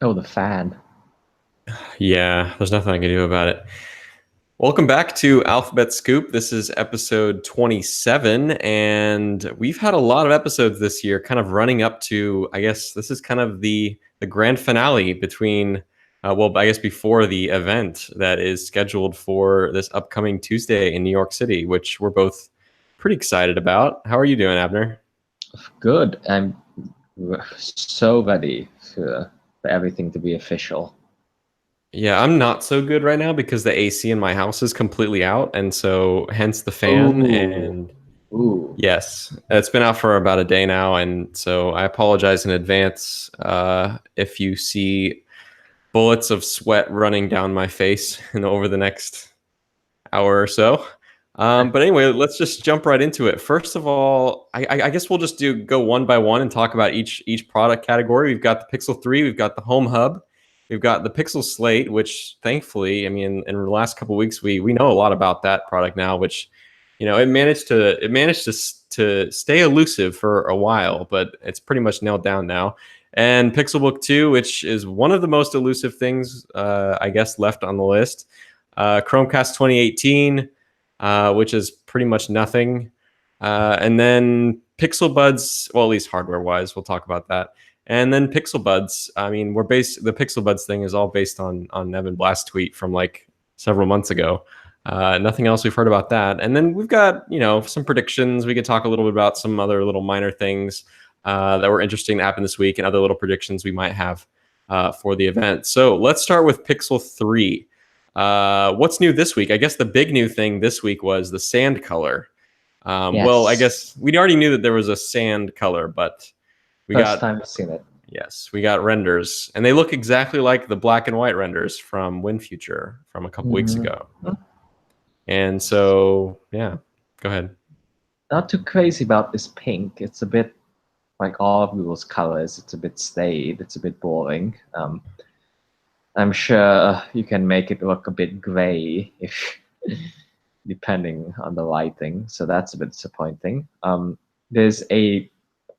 Oh, the fan. Yeah, there's nothing I can do about it. Welcome back to Alphabet Scoop. This is episode 27, and we've had a lot of episodes this year, kind of running up to, I guess this is kind of the grand finale between, I guess before the event that is scheduled for this upcoming Tuesday in New York City, which we're both pretty excited about. How are you doing, Abner? Good. I'm so ready for everything to be official. Yeah, I'm not so good right now because the AC in my house is completely out, and so hence the fan. Ooh, And ooh. yes, it's been out for about a day now, and so I apologize in advance if you see bullets of sweat running down my face and over the next hour or so. But anyway, let's just jump right into it. First of all, I guess we'll just go one by one and talk about each product category. We've got the Pixel 3, we've got the Home Hub, we've got the Pixel Slate, which thankfully, I mean, in the last couple of weeks, we know a lot about that product now, which it managed to stay elusive for a while, but it's pretty much nailed down now. And Pixelbook 2, which is one of the most elusive things, I guess, left on the list. Chromecast 2018, which is pretty much nothing. And then Pixel Buds, well, at least hardware wise, we'll talk about that. And then Pixel Buds, I mean, the Pixel Buds thing is all based on Evan Blast's tweet from like several months ago. Nothing else we've heard about that. And then we've got, some predictions. We could talk a little bit about some other little minor things that were interesting to happen this week and other little predictions we might have for the event. So let's start with Pixel 3. What's new this week? I guess the big new thing this week was the sand color. Well, I Yes. guess we already knew that there was a sand color, but we First got, time I've seen it. yes, we got renders, and they look exactly like the black and white renders from WinFuture from a couple weeks Mhm. ago. And so, yeah, go ahead. Not too crazy about this pink. It's a bit like all of Google's colors. It's a bit staid. It's a bit boring. I'm sure you can make it look a bit gray if depending on the lighting. So that's a bit disappointing. There's a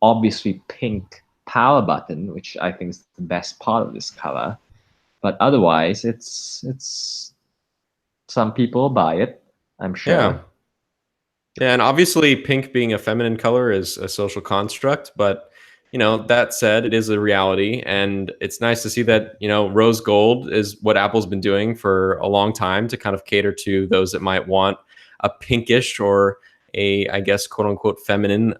obviously pink power button, which I think is the best part of this color. But otherwise, it's some people buy it, I'm Yeah. sure. Yeah, and obviously pink being a feminine color is a social construct, but that said, it is a reality, and it's nice to see that, rose gold is what Apple's been doing for a long time to kind of cater to those that might want a pinkish or a, I guess, quote unquote feminine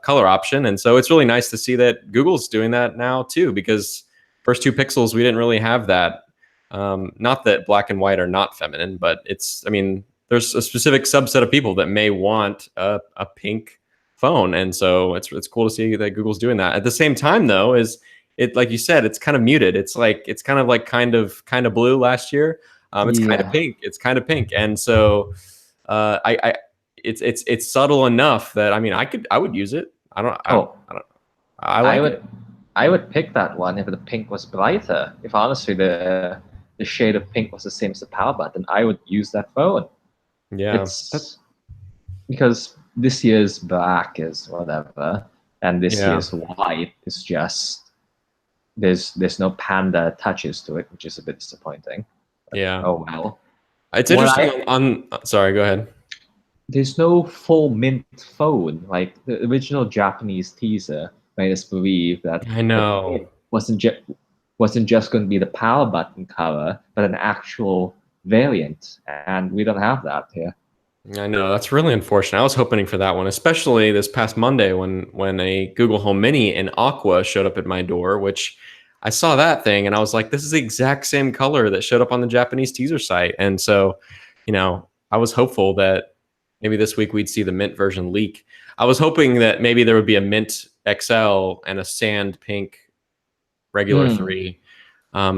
color option. And so it's really nice to see that Google's doing that now too, because first two Pixels we didn't really have that. Not that black and white are not feminine, but I mean, there's a specific subset of people that may want a pink phone, and so it's cool to see that Google's doing that. At the same time, though, is it like you said, it's kind of muted. It's kind of like kind of blue last year. It's kind of Yeah. pink. It's kind of pink, and so I it's subtle enough that I mean I would use it. Oh, I I like would it. I would pick that one if the pink was brighter. If honestly the shade of pink was the same as the power button, I would use that phone. Yeah, It's because this year's black is whatever, and this yeah, year's white is just there's no panda touches to it, which is a bit disappointing. But yeah. oh well. It's What interesting I sorry, go ahead. There's no full mint phone. Like the original Japanese teaser made us believe that I the mint know. wasn't just going to be the power button color, but an actual variant, and we don't have that here. I know that's really unfortunate. I was hoping for that one, especially this past Monday when a Google Home Mini in Aqua showed up at my door, which I saw that thing and I was like, this is the exact same color that showed up on the Japanese teaser site. And so, I was hopeful that maybe this week we'd see the mint version leak. I was hoping that maybe there would be a mint XL and a sand pink regular Hmm. 3.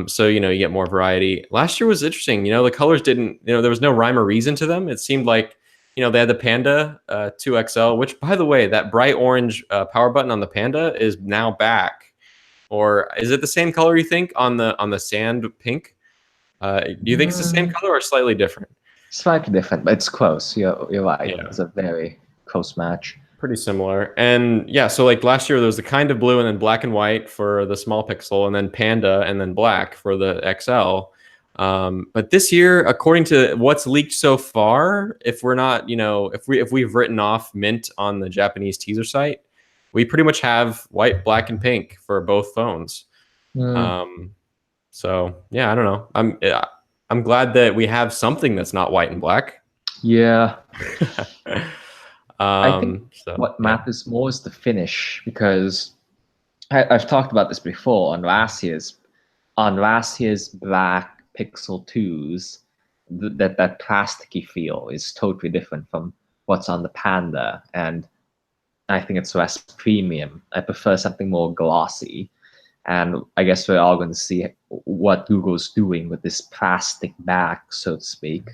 So you get more variety. Last year was interesting. The colors didn't. There was no rhyme or reason to them. It seemed like they had the Panda 2XL, which by the way, that bright orange power button on the Panda is now back. Or is it the same color you think on the sand pink? Do you think it's the same Mm, color or slightly different? slightly different, but it's close. You're right. Yeah. It's a very close match. pretty similar. And yeah, so like last year there was the kind of blue and then black and white for the small pixel, and then panda and then black for the XL. But this year, according to what's leaked so far, if we're not, if we've written off mint on the Japanese teaser site, we pretty much have white, black, and pink for both phones. Um, so yeah, I don't know. I'm glad that we have something that's not white and black. Yeah. I think so, what matters more is the finish, because I've talked about this before on last year's black Pixel 2s. That plasticky feel is totally different from what's on the Panda, and I think it's less premium. I prefer something more glossy, and I guess we're all going to see what Google's doing with this plastic back, so to speak.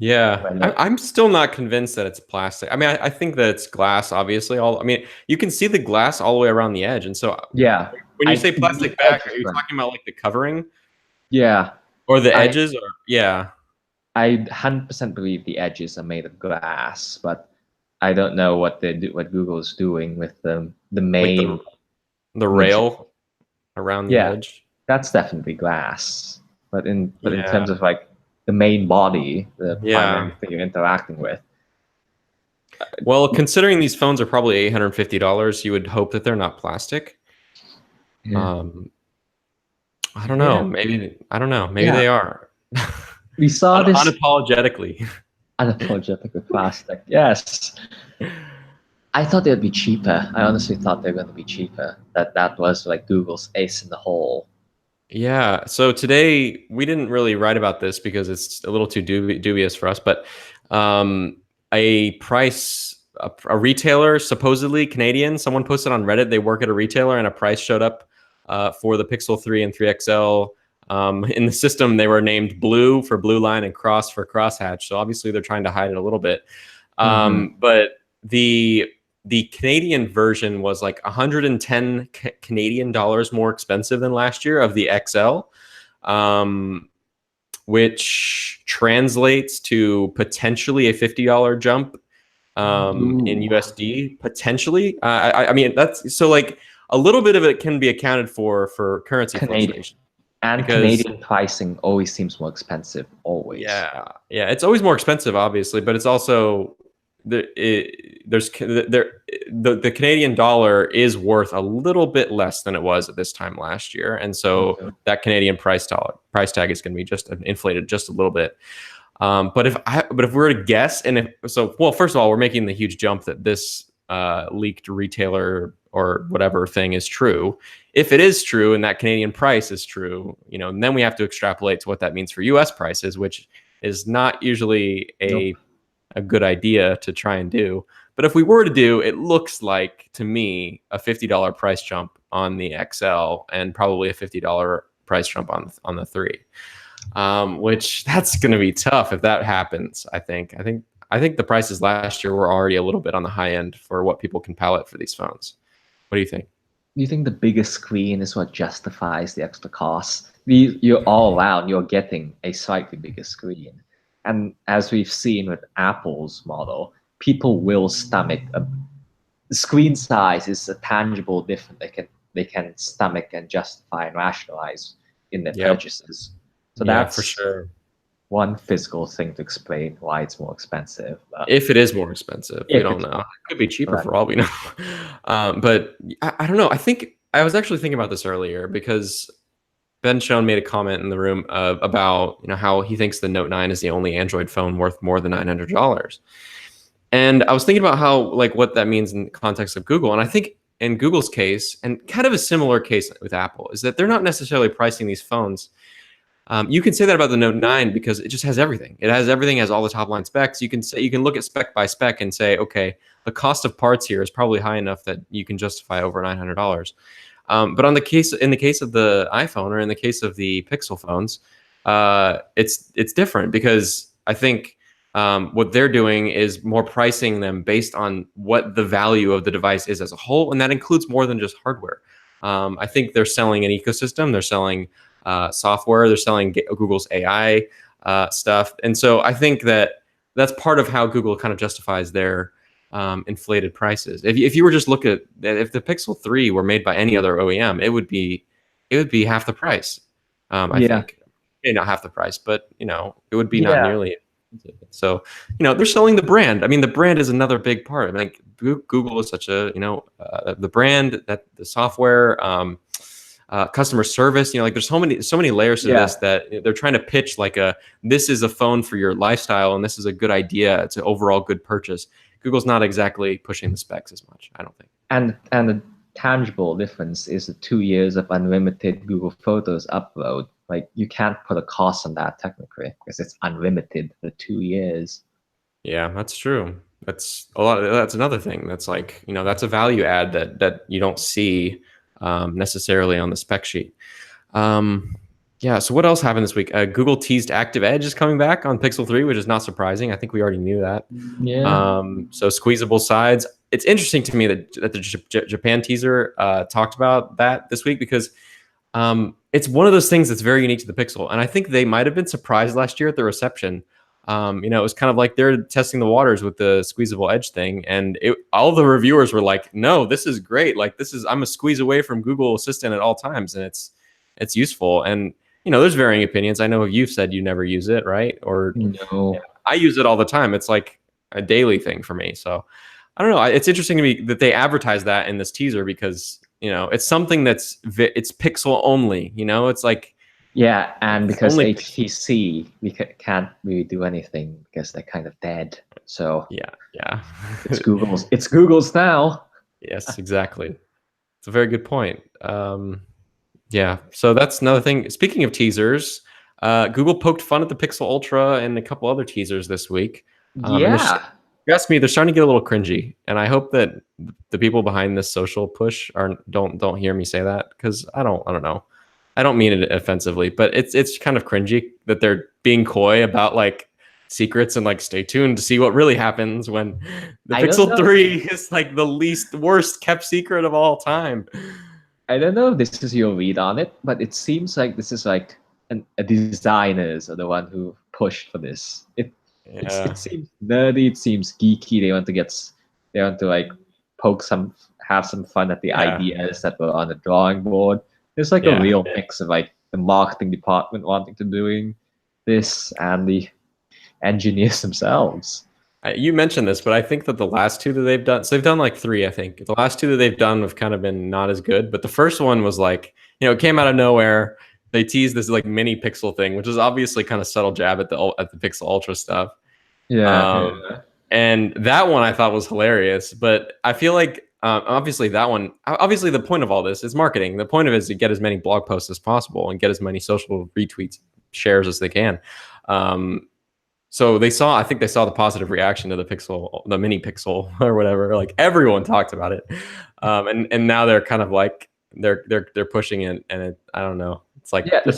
Yeah, I'm still not convinced that it's plastic. I mean, I think that it's glass, obviously. I mean, you can see the glass all the way around the edge. And so yeah, when you say plastic back, are you talking about like the covering? Yeah. Or the edges? Or yeah. I 100% believe the edges are made of glass, but I don't know what Google's doing with the main... Like the rail around the edge? That's definitely glass. But in terms of like the main body, the primary thing you're interacting with. Well, considering these phones are probably $850, you would hope that they're not plastic. Yeah. I don't know. Maybe they are. We saw this unapologetically plastic. Yes. I thought they'd be cheaper. I honestly thought they were going to be cheaper. That was like Google's ace in the hole. Yeah. So today we didn't really write about this because it's a little too dubious for us. But a retailer, supposedly Canadian, someone posted on Reddit. They work at a retailer, and a price showed up for the Pixel 3 and 3 XL. In the system, they were named blue for blue line and cross for crosshatch. So obviously they're trying to hide it a little bit. But the Canadian version was like 110 Canadian dollars more expensive than last year of the XL, which translates to potentially a $50 jump in USD, potentially. I mean, that's so like a little bit of it can be accounted for currency fluctuation. And Canadian pricing always seems more expensive, always. Yeah, it's always more expensive, obviously, but it's also the Canadian dollar is worth a little bit less than it was at this time last year, and so that Canadian price tag is going to be just inflated just a little bit. But if we were to guess, first of all, we're making the huge jump that this leaked retailer or whatever thing is true. If it is true and that Canadian price is true, and then we have to extrapolate to what that means for US prices, which is not usually a good idea to try and do. But if we were to do, it looks like to me a $50 price jump on the XL and probably a $50 price jump on the 3. Which that's going to be tough if that happens. I think the prices last year were already a little bit on the high end for what people can pallet for these phones. What do you think? Do you think the bigger screen is what justifies the extra cost? You're all around, you're getting a slightly bigger screen. And as we've seen with Apple's model, people will stomach the screen size is a tangible difference they can stomach and justify and rationalize in their purchases. So that's for sure one physical thing to explain why it's more expensive. If it is more expensive, we don't know. It could be cheaper for all we know. But I don't know. I think I was actually thinking about this earlier because Ben Schoen made a comment in the room about how he thinks the Note 9 is the only Android phone worth more than $900. And I was thinking about how what that means in the context of Google. And I think in Google's case, and kind of a similar case with Apple, is that they're not necessarily pricing these phones. You can say that about the Note 9 because it just has everything. It has everything, has all the top line specs. You can look at spec by spec and say, okay, the cost of parts here is probably high enough that you can justify over $900. But in the case of the iPhone or in the case of the Pixel phones, it's different because I think what they're doing is more pricing them based on what the value of the device is as a whole, and that includes more than just hardware. I think they're selling an ecosystem. They're selling software. They're selling Google's AI stuff, and so I think that that's part of how Google kind of justifies their inflated prices. If you were just look at if the Pixel 3 were made by any other OEM, it would be half the price. I Yeah, think maybe not half the price, but it would be not yeah, nearly. So they're selling the brand. I mean, the brand is another big part. I mean, like, Google is such a the brand, that the software. Customer service, like there's so many layers to this, yeah. that they're trying to pitch like this is a phone for your lifestyle, and this is a good idea, it's an overall good purchase. Google's not exactly pushing the specs as much, I don't think. And the tangible difference is the 2 years of unlimited Google Photos upload. Like you can't put a cost on that technically because it's unlimited for 2 years. Yeah, that's true. That's a lot. That's another thing. That's like, that's a value add that you don't see necessarily on the spec sheet. Yeah. So what else happened this week? Google teased Active Edge is coming back on Pixel 3, which is not surprising. I think we already knew that. Yeah. So squeezable sides. It's interesting to me that the Japan teaser talked about that this week, because it's one of those things that's very unique to the Pixel, and I think they might have been surprised last year at the reception. It was kind of like they're testing the waters with the squeezable edge thing, and all the reviewers were like, "No, this is great! Like I'm a squeeze away from Google Assistant at all times, and it's useful." And there's varying opinions. I know you've said you never use it, right? Or No. I use it all the time. It's like a daily thing for me. So I don't know. It's interesting to me that they advertise that in this teaser, because it's something it's Pixel only. It's like. Yeah, and because Only HTC, we can't really do anything because they're kind of dead. So yeah. it's Google's now. Yes, exactly. It's a very good point. Yeah, so that's another thing. Speaking of teasers, Google poked fun at the Pixel Ultra and a couple other teasers this week. And you asked me, they're starting to get a little cringy, and I hope that the people behind this social push don't hear me say that, because I don't know. I don't mean it offensively, but it's kind of cringy that they're being coy about like secrets and like stay tuned to see what really happens, when the Pixel 3 is like the worst kept secret of all time. I don't know if this is your read on it, but it seems like this is like a designers are the one who pushed for this. It seems nerdy, it seems geeky. They want to like have some fun at the ideas that were on the drawing board. There's like a real mix of like the marketing department wanting to doing this and the engineers themselves. You mentioned this, but I think that the last two that they've done, so they've done like three, I think. The last two that they've done have kind of been not as good, but the first one was like, it came out of nowhere. They teased this like mini Pixel thing, which is obviously kind of subtle jab at the Pixel Ultra stuff. Yeah. And that one I thought was hilarious, but I feel like obviously the point of all this is marketing. The point of it is to get as many blog posts as possible and get as many social retweets, shares as they can. So I think they saw the positive reaction to the mini Pixel or whatever. Like everyone talked about it, and now they're kind of like they're pushing it, and I don't know. It's like the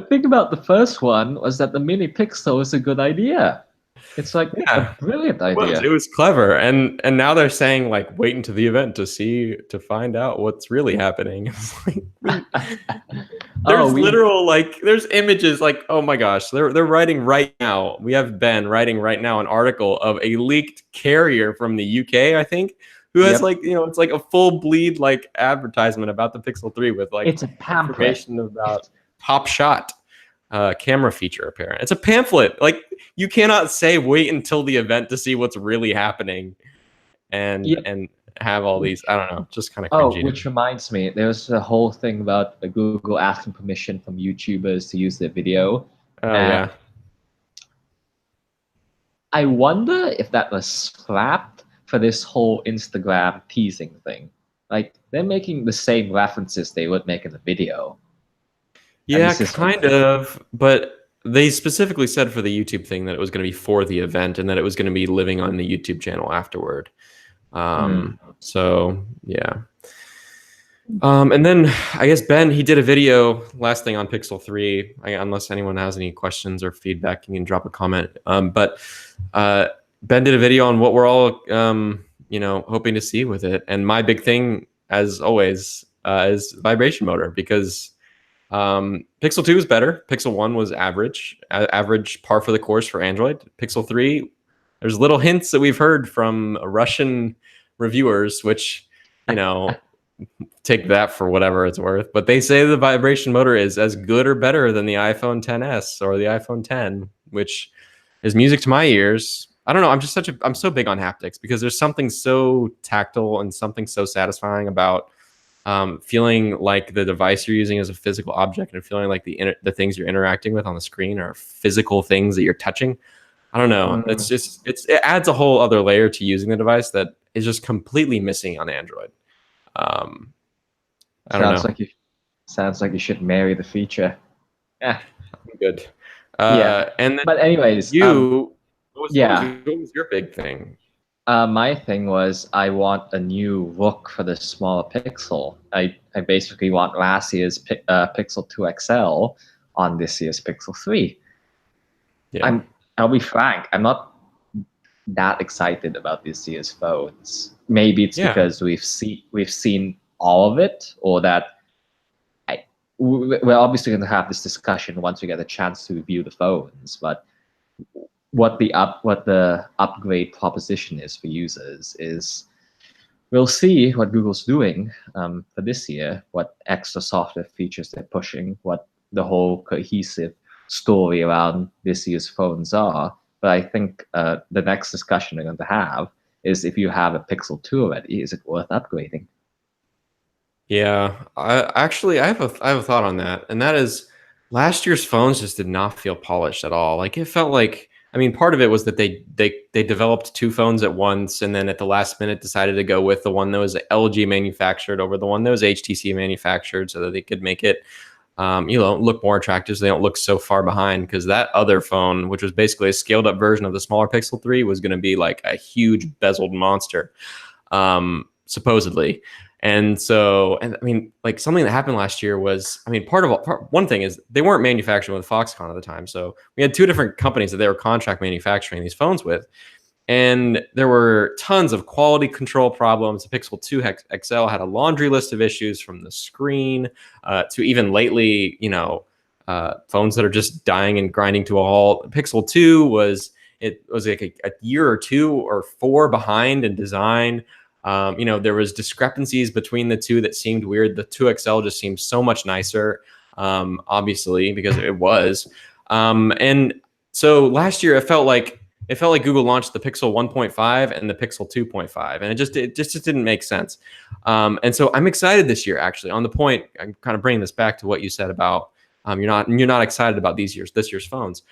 thing about the first one was that the mini Pixel is a good idea. It's like a brilliant idea. It was clever, and now they're saying like wait until the event to find out what's really happening. It's like, there's literal like there's images like, oh my gosh, they're writing right now. We have Ben writing right now an article of a leaked carrier from the UK, I think, who has like it's like a full bleed like advertisement about the Pixel 3 with like it's a pamphlet. Information about Top Shot camera feature apparent. It's a pamphlet. Like you cannot say wait until the event to see what's really happening and have all these, I don't know, just kind of cringy. Which reminds me, there was a whole thing about Google asking permission from YouTubers to use their video. Yeah. I wonder if that was scrapped for this whole Instagram teasing thing. Like they're making the same references they would make in the video. Yeah, kind of, but they specifically said for the YouTube thing that it was going to be for the event and that it was going to be living on the YouTube channel afterward. So yeah. And then I guess Ben, he did a video, last thing on Pixel 3, unless anyone has any questions or feedback, you can drop a comment. But Ben did a video on what we're all, hoping to see with it. And my big thing, as always, is vibration motor, because Pixel 2 is better. Pixel 1 was average par for the course for Android. Pixel 3 there's little hints that we've heard from Russian reviewers, which, you know, take that for whatever it's worth. But they say the vibration motor is as good or better than the iPhone XS or the iPhone 10, which is music to my ears. I don't know. I'm so big on haptics because there's something so tactile and something so satisfying about feeling like the device you're using is a physical object and feeling like the things you're interacting with on the screen are physical things that you're touching. I don't know. It adds a whole other layer to using the device that is just completely missing on Android. I don't know. Sounds like you should marry the feature. Yeah. Good. Yeah. And then but anyways, what was your big thing? My thing was I want a new look for the smaller Pixel. I basically want last year's Pixel 2 XL on this year's Pixel 3. Yeah. I'll be frank, I'm not that excited about this year's phones. Maybe it's because we've seen all of it, or that we're obviously going to have this discussion once we get a chance to review the phones. But what the upgrade proposition is for users is, we'll see what Google's doing for this year, what extra software features they're pushing, what the whole cohesive story around this year's phones are. But I think the next discussion we're going to have is, if you have a Pixel 2 already, is it worth upgrading? Yeah, I have a thought on that, and that is, last year's phones just did not feel polished at all. Like, it felt like, I mean, part of it was that they developed two phones at once, and then at the last minute decided to go with the one that was LG manufactured over the one that was HTC manufactured, so that they could make it, look more attractive, so they don't look so far behind. Because that other phone, which was basically a scaled up version of the smaller Pixel 3, was going to be like a huge bezeled monster, supposedly. And so, and I mean, like, something that happened last year was, I mean, one thing is they weren't manufacturing with Foxconn at the time. So we had two different companies that they were contract manufacturing these phones with. And there were tons of quality control problems. The Pixel 2 XL had a laundry list of issues, from the screen to even lately, phones that are just dying and grinding to a halt. Pixel 2 was like a year or 2 or 4 behind in design. There was discrepancies between the two that seemed weird. The 2XL just seemed so much nicer, obviously, because it was. And so last year, it felt like Google launched the Pixel 1.5 and the Pixel 2.5, and it just didn't make sense. And so I'm excited this year, actually. On the point, I'm kind of bringing this back to what you said about you're not excited about this year's phones.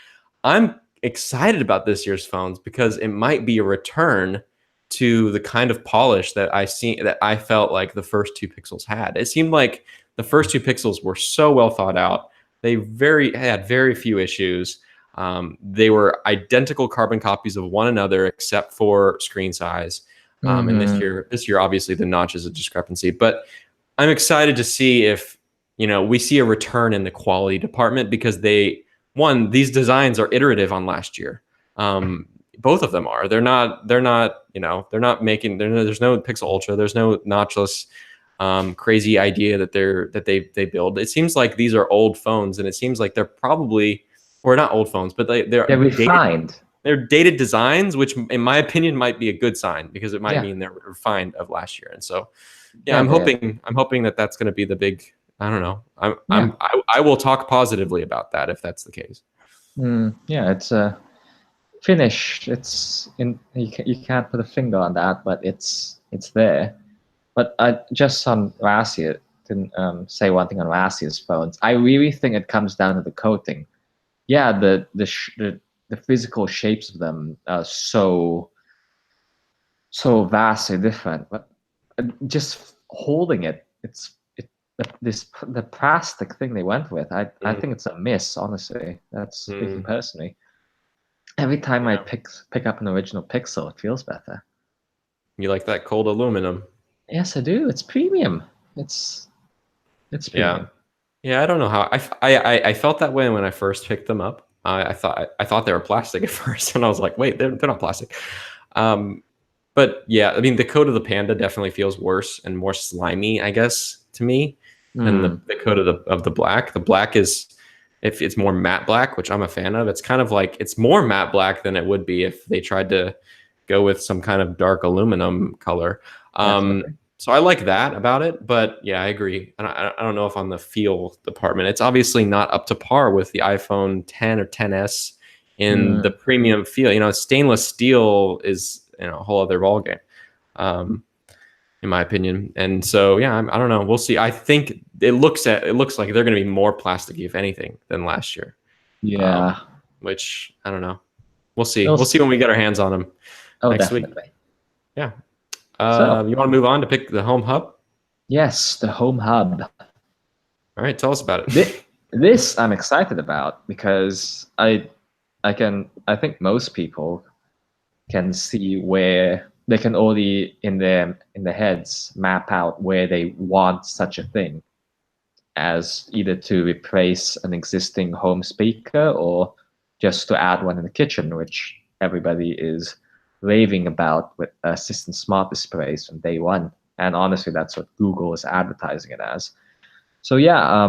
I'm excited about this year's phones because it might be a return to the kind of polish that I felt like the first two Pixels had. It seemed like the first two Pixels were so well thought out. They had very few issues. They were identical carbon copies of one another except for screen size. And this year, obviously, the notch is a discrepancy. But I'm excited to see if we see a return in the quality department, because these designs are iterative on last year. Both of them are. They're not making. There's no Pixel Ultra. There's no notchless, crazy idea that they build. It seems like these are old phones, and it seems like they're probably, or not old phones, but they're refined. They're dated designs, which in my opinion might be a good sign, because it might mean they're refined of last year. And so, I'm hoping that that's going to be the big. I don't know. I will talk positively about that if that's the case. It's finished. It's in. You can't put a finger on that, but it's there. But just on last year, to say one thing on last year's phones, I really think it comes down to the coating. Yeah, the physical shapes of them are so vastly different, but just holding it, the plastic thing they went with, I think it's a miss, honestly. That's speaking personally. Every time I pick up an original Pixel, it feels better. You like that cold aluminum? Yes, I do. It's premium. It's premium. Yeah. I don't know how I felt that way when I first picked them up. I thought they were plastic at first, and I was like, wait, they're not plastic. But yeah, I mean, the coat of the Panda definitely feels worse and more slimy, I guess, to me, than the coat of the black. The black is if it's more matte black, which I'm a fan of. It's kind of like it's more matte black than it would be if they tried to go with some kind of dark aluminum color. Definitely. So I like that about it, but yeah, I agree. I don't know if on the feel department, it's obviously not up to par with the iPhone 10 or 10s in the Mm, premium feel. Stainless steel is a whole other ballgame. Um, in my opinion. And so, yeah, I don't know. We'll see. I think it looks like they're going to be more plasticky, if anything, than last year. Um, yeah. which I don't know. We'll see. We'll We'll see see. when we get our hands on them Oh, next week. definitely. Yeah. So, You want to move on to pick the home hub? yes, the home hub. All right, tell us about This, it. this I'm excited about because I think most people can see where they can already in their heads map out where they want such a thing as either to replace an existing home speaker or just to add one in the kitchen, which everybody is raving about with Assistant Smart displays from day one. And honestly, that's what Google is advertising it as. So yeah,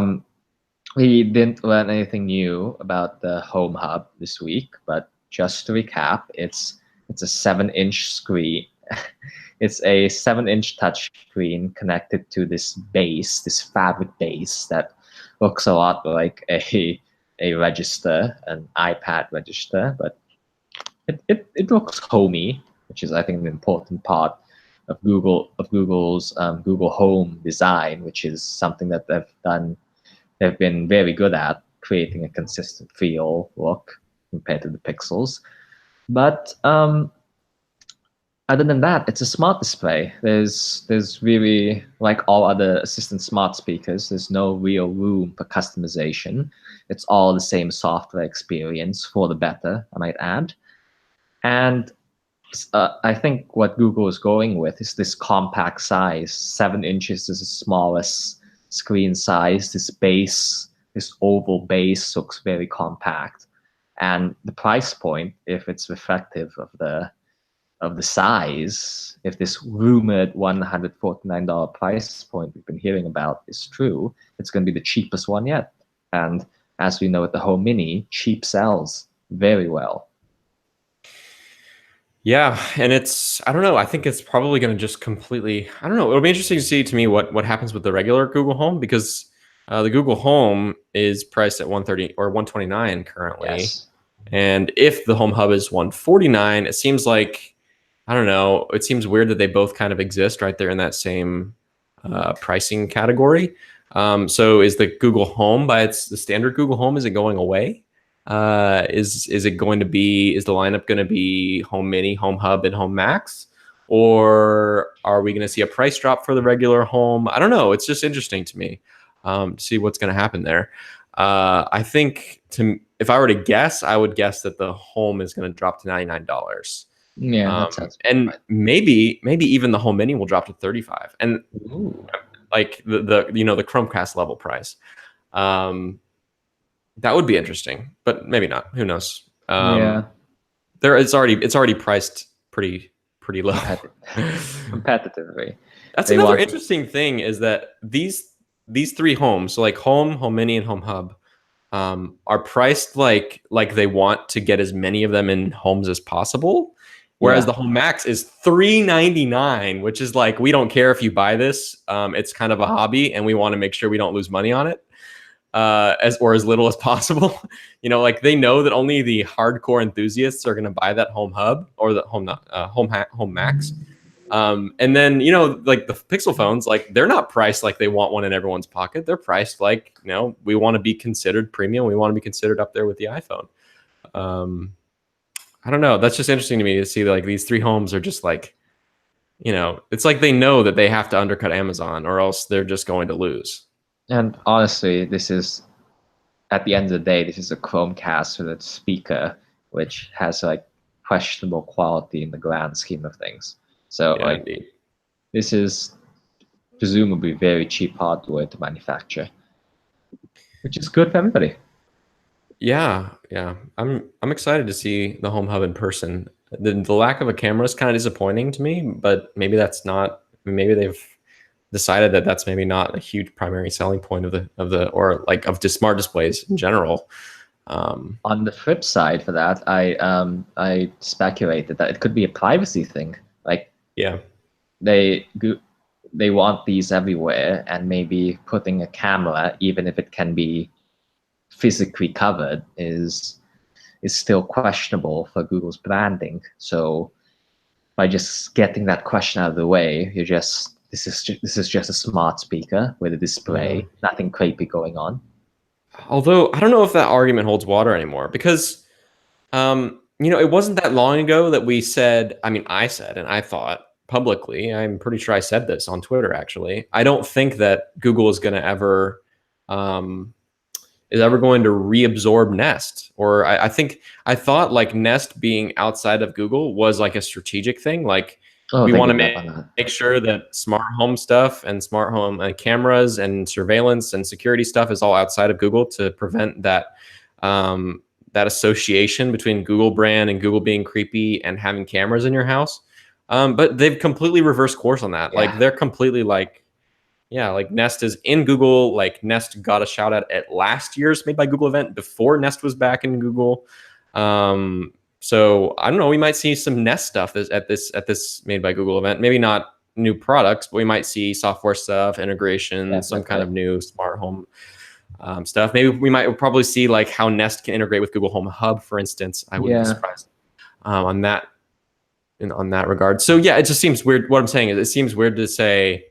we didn't learn anything new about the Home Hub this week, but just to recap, it's a 7-inch screen. It's a 7-inch touch screen connected to this base, this fabric base that looks a lot like a register, an iPad register, but it looks homey, which is I think an important part of Google's Google Home design, which is something that they've been very good at creating a consistent feel look compared to the Pixels. But other than that, it's a smart display. There's really, like all other Assistant Smart speakers, there's no real room for customization. It's all the same software experience for the better, I might add. And I think what Google is going with is this compact size. 7 inches is the smallest screen size. This oval base looks very compact. And the price point, if it's reflective of the size, if this rumored $149 price point we've been hearing about is true, it's going to be the cheapest one yet. And as we know with the Home Mini, cheap sells very well. Yeah, and I don't know, I think it's probably going to just completely, I don't know, it'll be interesting to see to me what happens with the regular Google Home because the Google Home is priced at 130 or 129 currently. Yes. And if the Home Hub is 149, it seems like, I don't know, it seems weird that they both kind of exist right there in that same pricing category. So is the Google Home the standard Google Home, is it going away? Is it going to be, is the lineup going to be Home Mini, Home Hub, and Home Max? Or are we going to see a price drop for the regular Home? I don't know. It's just interesting to me to see what's going to happen there. I think if I were to guess, I would guess that the Home is going to drop to $99. Yeah, that sounds And right. maybe even the Home Mini will drop to 35, and Ooh. like the Chromecast level price. That would be interesting, but maybe not. Who knows? Yeah, It's already priced pretty low. competitively. That's They another want, interesting thing is that these three homes, so like Home Mini, and Home Hub, are priced like they want to get as many of them in homes as possible. Whereas yeah, the Home Max is $399, which is like, we don't care if you buy this. It's kind of a hobby, and we want to make sure we don't lose money on it as little as possible. Like they know that only the hardcore enthusiasts are going to buy that Home Hub or the Home Max. And then like the Pixel phones, like they're not priced like they want one in everyone's pocket. They're priced like we want to be considered premium. We want to be considered up there with the iPhone. I don't know. That's just interesting to me to see like these three homes are just like, it's like they know that they have to undercut Amazon or else they're just going to lose. and honestly, this is at the end of the day, this is a Chromecast with a speaker, which has like questionable quality in the grand scheme of things. So Yeah, like indeed. this is presumably very cheap hardware to manufacture, which is good for everybody. Yeah, yeah. I'm excited to see the Home Hub in person. The lack of a camera is kind of disappointing to me, but maybe that's not. Maybe they've decided that that's maybe not a huge primary selling point of the smart displays in general. On the flip side for that, I speculated that it could be a privacy thing. Like Yeah. they they want these everywhere, and maybe putting a camera, even if it can be physically covered, is still questionable for Google's branding. So by just getting that question out of the way, you're just this is just a smart speaker with a Yeah. display, nothing creepy going on. Although I don't know if that argument holds water anymore because, it wasn't that long ago that we said, I mean, I said, and I thought publicly, I'm pretty sure I said this on Twitter, actually. I don't think that Google um, is ever going to reabsorb Nest. Or I thought like Nest being outside of Google was like a strategic thing. Like Oh, we they want to give up on that. make sure that smart home stuff and smart home cameras and surveillance and security stuff is all outside of Google to prevent that association between Google brand and Google being creepy and having cameras in your house. But they've completely reversed course on that. Like Yeah. they're completely like, yeah, like Nest is in Google. Like Nest got a shout out at last year's Made by Google event before Nest was back in Google. So I don't know. We might see some Nest stuff at this Made by Google event. Maybe not new products, but we might see software stuff, integration, some kind of new smart home stuff. Maybe we might probably see like how Nest can integrate with Google Home Hub, for instance. I wouldn't be surprised on that on that regard. So yeah, it just seems weird. What I'm saying is, it seems weird to say,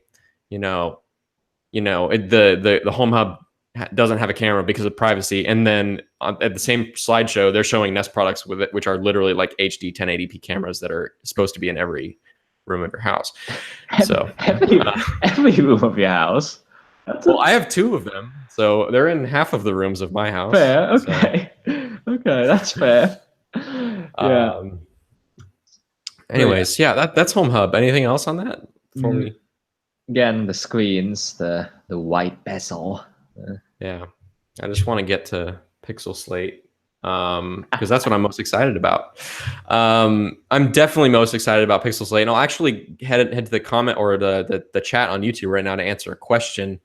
you know, the Home Hub doesn't have a camera because of privacy, and then at the same slideshow they're showing Nest products with it, which are literally like HD 1080p cameras that are supposed to be in every room of your house. So every room of your house. Well, I have 2 of them, so they're in half of the rooms of my house. Fair. Okay. Okay, that's fair. Yeah. Anyways, yeah, that's Home Hub. Anything else on that before we? Again, the screens, the white bezel. Yeah, I just want to get to Pixel Slate because that's what I'm most excited about. I'm definitely most excited about Pixel Slate, and I'll actually head to the comment or the chat on YouTube right now to answer a question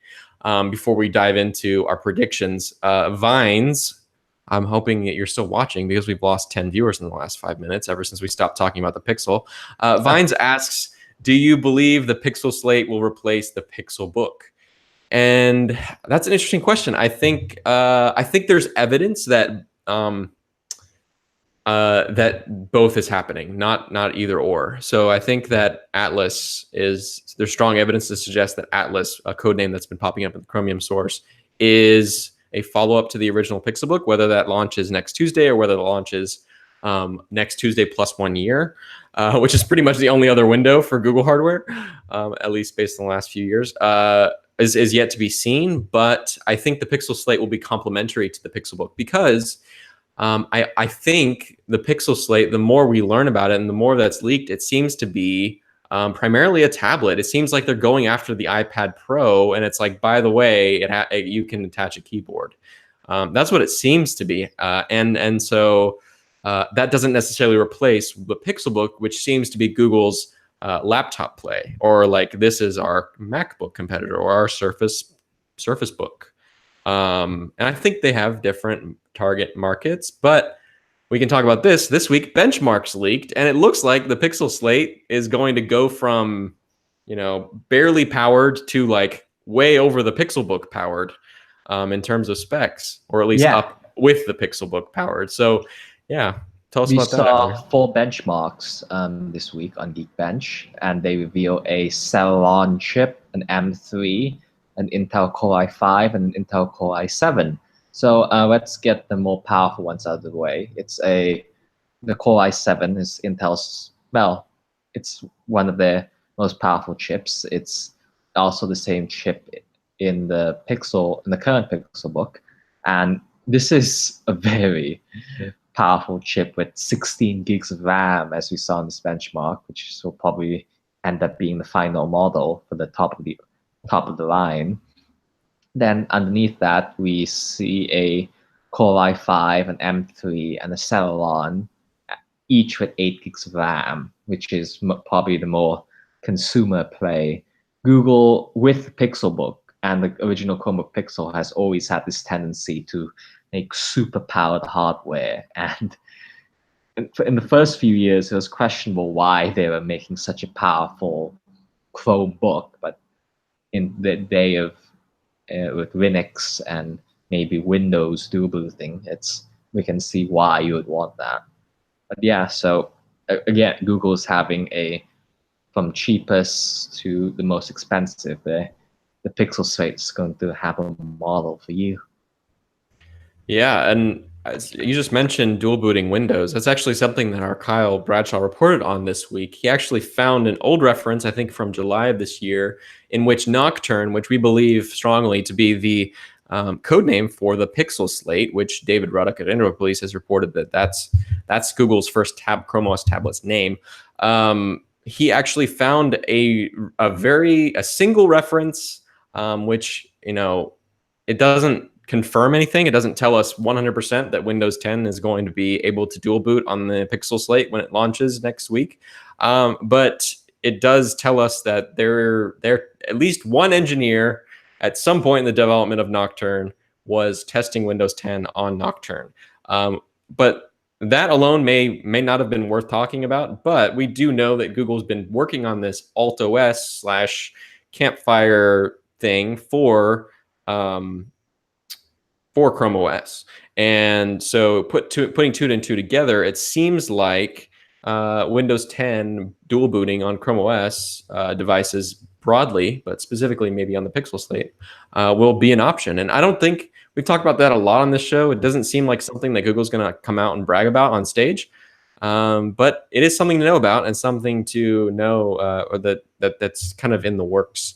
before we dive into our predictions. Vines, I'm hoping that you're still watching because we've lost 10 viewers in the last 5 minutes ever since we stopped talking about the Pixel. Vines asks, do you believe the Pixel Slate will replace the Pixel Book? And that's an interesting question. I think there's evidence that that both is happening, not either or. So I think that there's strong evidence to suggest that Atlas, a code name that's been popping up in the Chromium source, is a follow-up to the original Pixel Book, whether that launches next Tuesday or whether it launches next Tuesday plus 1 year, which is pretty much the only other window for Google hardware, at least based on the last few years. Is yet to be seen, but I think the Pixel Slate will be complementary to the Pixel Book because I think the Pixel Slate, the more we learn about it and the more that's leaked, it seems to be primarily a tablet. It seems like they're going after the iPad Pro, and it's like, by the way, you can attach a keyboard. That's what it seems to be, and so that doesn't necessarily replace the Pixel Book, which seems to be Google's laptop play, or like this is our MacBook competitor or our Surface Book. And I think they have different target markets, but we can talk about this week. Benchmarks leaked, and it looks like the Pixel Slate is going to go from, barely powered to like way over the Pixel Book powered in terms of specs, or at least up with the Pixel Book powered. So yeah. Tell us about that. We saw 4 benchmarks this week on Geekbench, and they reveal a Celeron chip, an M3, an Intel Core i5, and an Intel Core i7. So let's get the more powerful ones out of the way. The Core i7 is Intel's, it's one of their most powerful chips. It's also the same chip in the current Pixel Book, and this is a very powerful chip with 16 gigs of RAM, as we saw in this benchmark, which will probably end up being the final model for the top of the line. Then underneath that, we see a Core i5, an M3, and a Celeron, each with 8 gigs of RAM, which is probably the more consumer play. Google with Pixelbook and the original Chromebook Pixel has always had this tendency to make super powered hardware. And in the first few years, it was questionable why they were making such a powerful Chromebook. But in the day of with Linux and maybe Windows dual booting, we can see why you would want that. But yeah, so again, Google's having from cheapest to the most expensive. The Pixel Slate is going to have a model for you. Yeah, and you just mentioned dual booting Windows. That's actually something that our Kyle Bradshaw reported on this week. He actually found an old reference, I think from July of this year, in which Nocturne, which we believe strongly to be the code name for the Pixel Slate, which David Ruddock at Android Police has reported that's Google's first Chrome OS tablet's name. He actually found a single reference, which it doesn't confirm anything. It doesn't tell us 100% that Windows 10 is going to be able to dual boot on the Pixel Slate when it launches next week. But it does tell us that there at least one engineer at some point in the development of Nocturne was testing Windows 10 on Nocturne. But that alone may not have been worth talking about. But we do know that Google's been working on this AltOS / Campfire thing for Chrome OS. And so putting two and two together, it seems like Windows 10 dual booting on Chrome OS devices broadly, but specifically maybe on the Pixel Slate, will be an option. And I don't think we've talked about that a lot on this show. It doesn't seem like something that Google's going to come out and brag about on stage. But it is something to know about and something to know or that's kind of in the works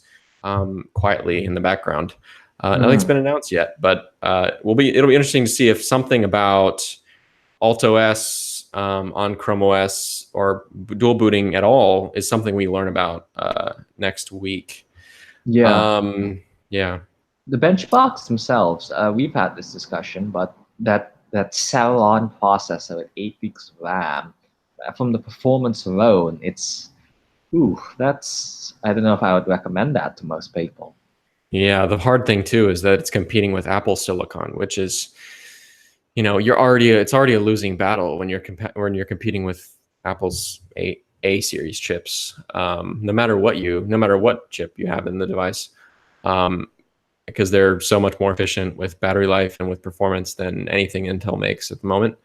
quietly in the background. Nothing's been announced yet, but it'll be interesting to see if something about AltOS on Chrome OS or dual booting at all is something we learn about next week. Yeah. Yeah. The benchmarks themselves, we've had this discussion, but that Celeron processor with 8 gigs of RAM, from the performance alone, I don't know if I would recommend that to most people. Yeah, the hard thing too is that it's competing with Apple Silicon, which is, it's already a losing battle when you're competing with Apple's A series chips. No matter what chip you have in the device, because they're so much more efficient with battery life and with performance than anything Intel makes at the moment.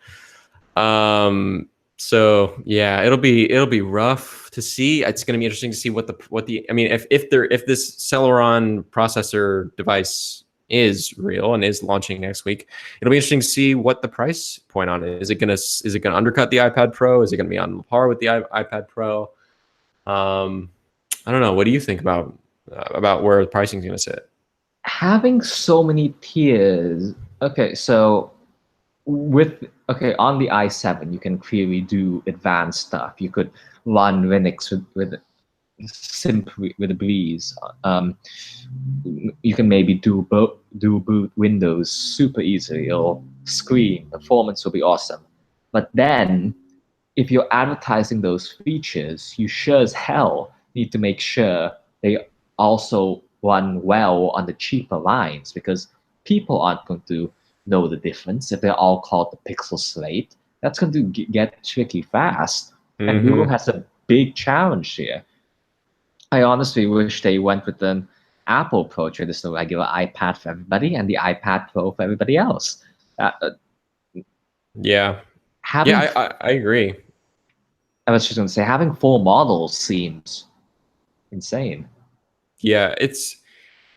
So yeah, it'll be rough to see. It's going to be interesting to see if this Celeron processor device is real and is launching next week, it'll be interesting to see what the price point on it is. Is it going to undercut the iPad Pro? Is it going to be on par with the iPad Pro? I don't know. What do you think about where the pricing is going to sit? Having so many tiers. Okay, so on the i7 you can clearly do advanced stuff. You could run Linux with a breeze. You can maybe do boot Windows super easily. It'll scream. Performance will be awesome. But then, if you're advertising those features, you sure as hell need to make sure they also run well on the cheaper lines, because people aren't going to know the difference if they're all called the Pixel Slate. That's going to get tricky fast. And Google has a big challenge here. I honestly wish they went with an Apple approach, where there's the regular iPad for everybody and the iPad Pro for everybody else. Yeah. I agree. I was just going to say, having 4 models seems insane. Yeah,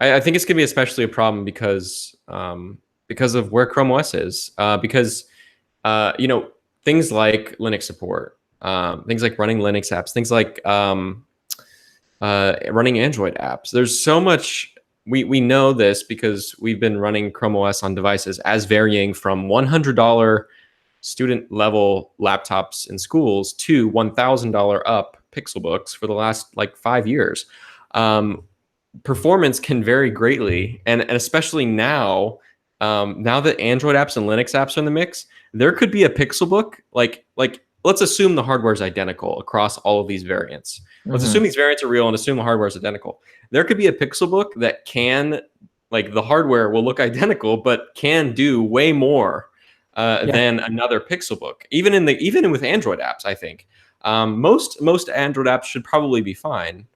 I think it's going to be especially a problem because of where Chrome OS is. Because things like Linux support, things like running Linux apps, things like running Android apps. There's so much. We know this because we've been running Chrome OS on devices as varying from $100 student level laptops in schools to $1,000 up Pixelbooks for the last 5 years. Performance can vary greatly, and especially now that Android apps and Linux apps are in the mix, there could be a Pixelbook like let's assume the hardware is identical across all of these variants. Let's assume these variants are real and assume the hardware is identical. There could be a Pixelbook that can, like, the hardware will look identical, but can do way more than another Pixelbook. Even with Android apps, I think most Android apps should probably be fine,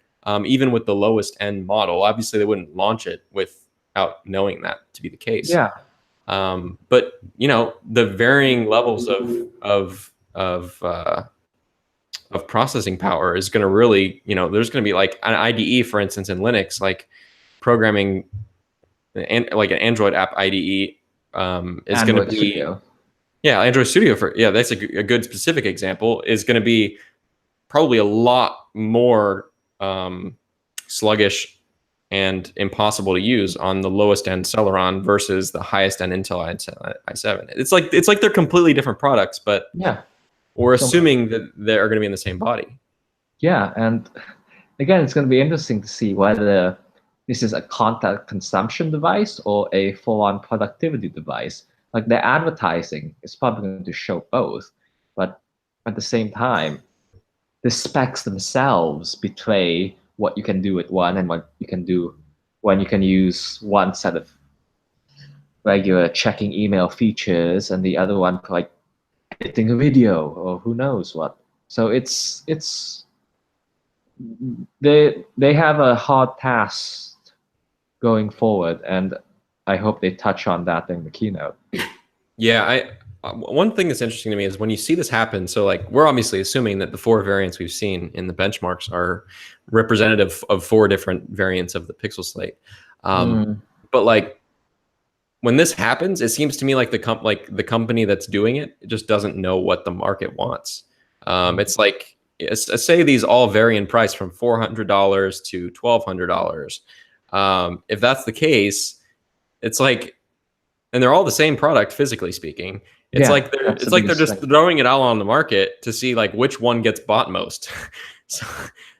even with the lowest end model. Obviously, they wouldn't launch it without knowing that to be the case. Yeah. But the varying levels of processing power is going to really, there's going to be like an IDE, for instance, in Linux, like programming, and like an Android app IDE is going to be Studio. Android Studio that's a good specific example, is going to be probably a lot more sluggish and impossible to use on the lowest end Celeron versus the highest end Intel i7. It's like they're completely different products, but we're assuming that they're going to be in the same body. Yeah, and again, it's going to be interesting to see whether this is a content consumption device or a full-on productivity device. Like, the advertising is probably going to show both, but at the same time, the specs themselves betray what you can do with one and what you can do when you can use one set of regular checking email features and the other one for like editing a video or who knows what. So they have a hard task going forward, and I hope they touch on that in the keynote. Yeah, one thing that's interesting to me is when you see this happen. So, like, we're obviously assuming that the 4 variants we've seen in the benchmarks are representative of 4 different variants of the Pixel Slate. But like, when this happens, it seems to me like the company that's doing it just doesn't know what the market wants. It's like, say these all vary in price from $400 to $1,200. If that's the case, it's like, and they're all the same product physically speaking. It's like they're just throwing it all on the market to see like which one gets bought most.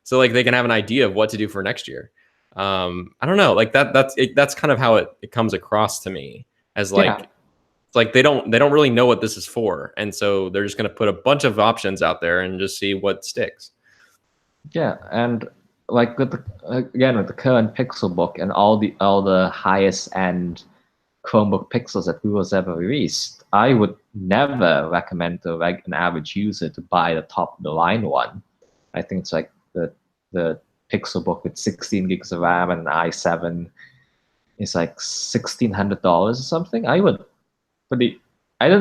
so like they can have an idea of what to do for next year. I don't know, like that's kind of how it comes across to me, as like it's like they don't really know what this is for, and so they're just going to put a bunch of options out there and just see what sticks. Yeah, and like with the current Pixelbook and all the highest end Chromebook Pixels that Google's ever released, I would never recommend to like an average user to buy the top of the line one. I think it's like the Pixelbook with 16 gigs of RAM and an i7 is like $1,600 or something. I don't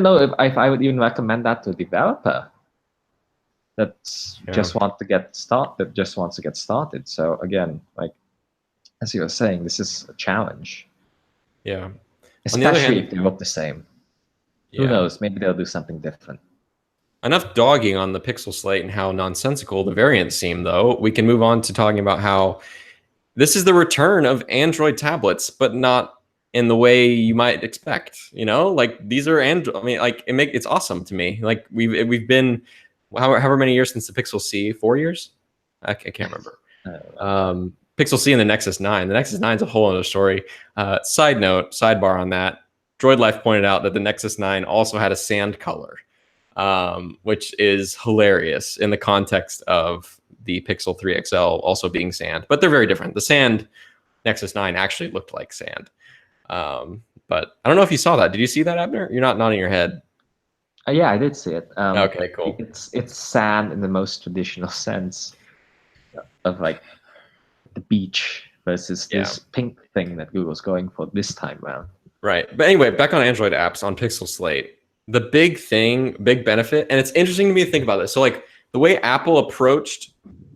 know if I would even recommend that to a developer that just wants to get started. So again, like as you were saying, this is a challenge. Yeah. Especially if they look the same. Who knows? Maybe they'll do something different. Enough dogging on the Pixel Slate and how nonsensical the variants seem, though. We can move on to talking about how this is the return of Android tablets, but not in the way you might expect. Like, these are Android. I mean, like, it's awesome to me. Like, we've been however many years since the Pixel C, 4 years? I can't remember. Pixel C and the Nexus 9. The Nexus 9 is a whole other story. Sidebar on that. Droid Life pointed out that the Nexus 9 also had a sand color, which is hilarious in the context of the Pixel 3 XL also being sand. But they're very different. The sand Nexus 9 actually looked like sand. But I don't know if you saw that. Did you see that, Abner? You're not nodding your head. Yeah, I did see it. Okay, cool. It's sand in the most traditional sense of like the beach versus this pink thing that Google's going for this time around. Right. But anyway, back on Android apps on Pixel Slate, the big benefit, and it's interesting to me to think about this. So like the way Apple approached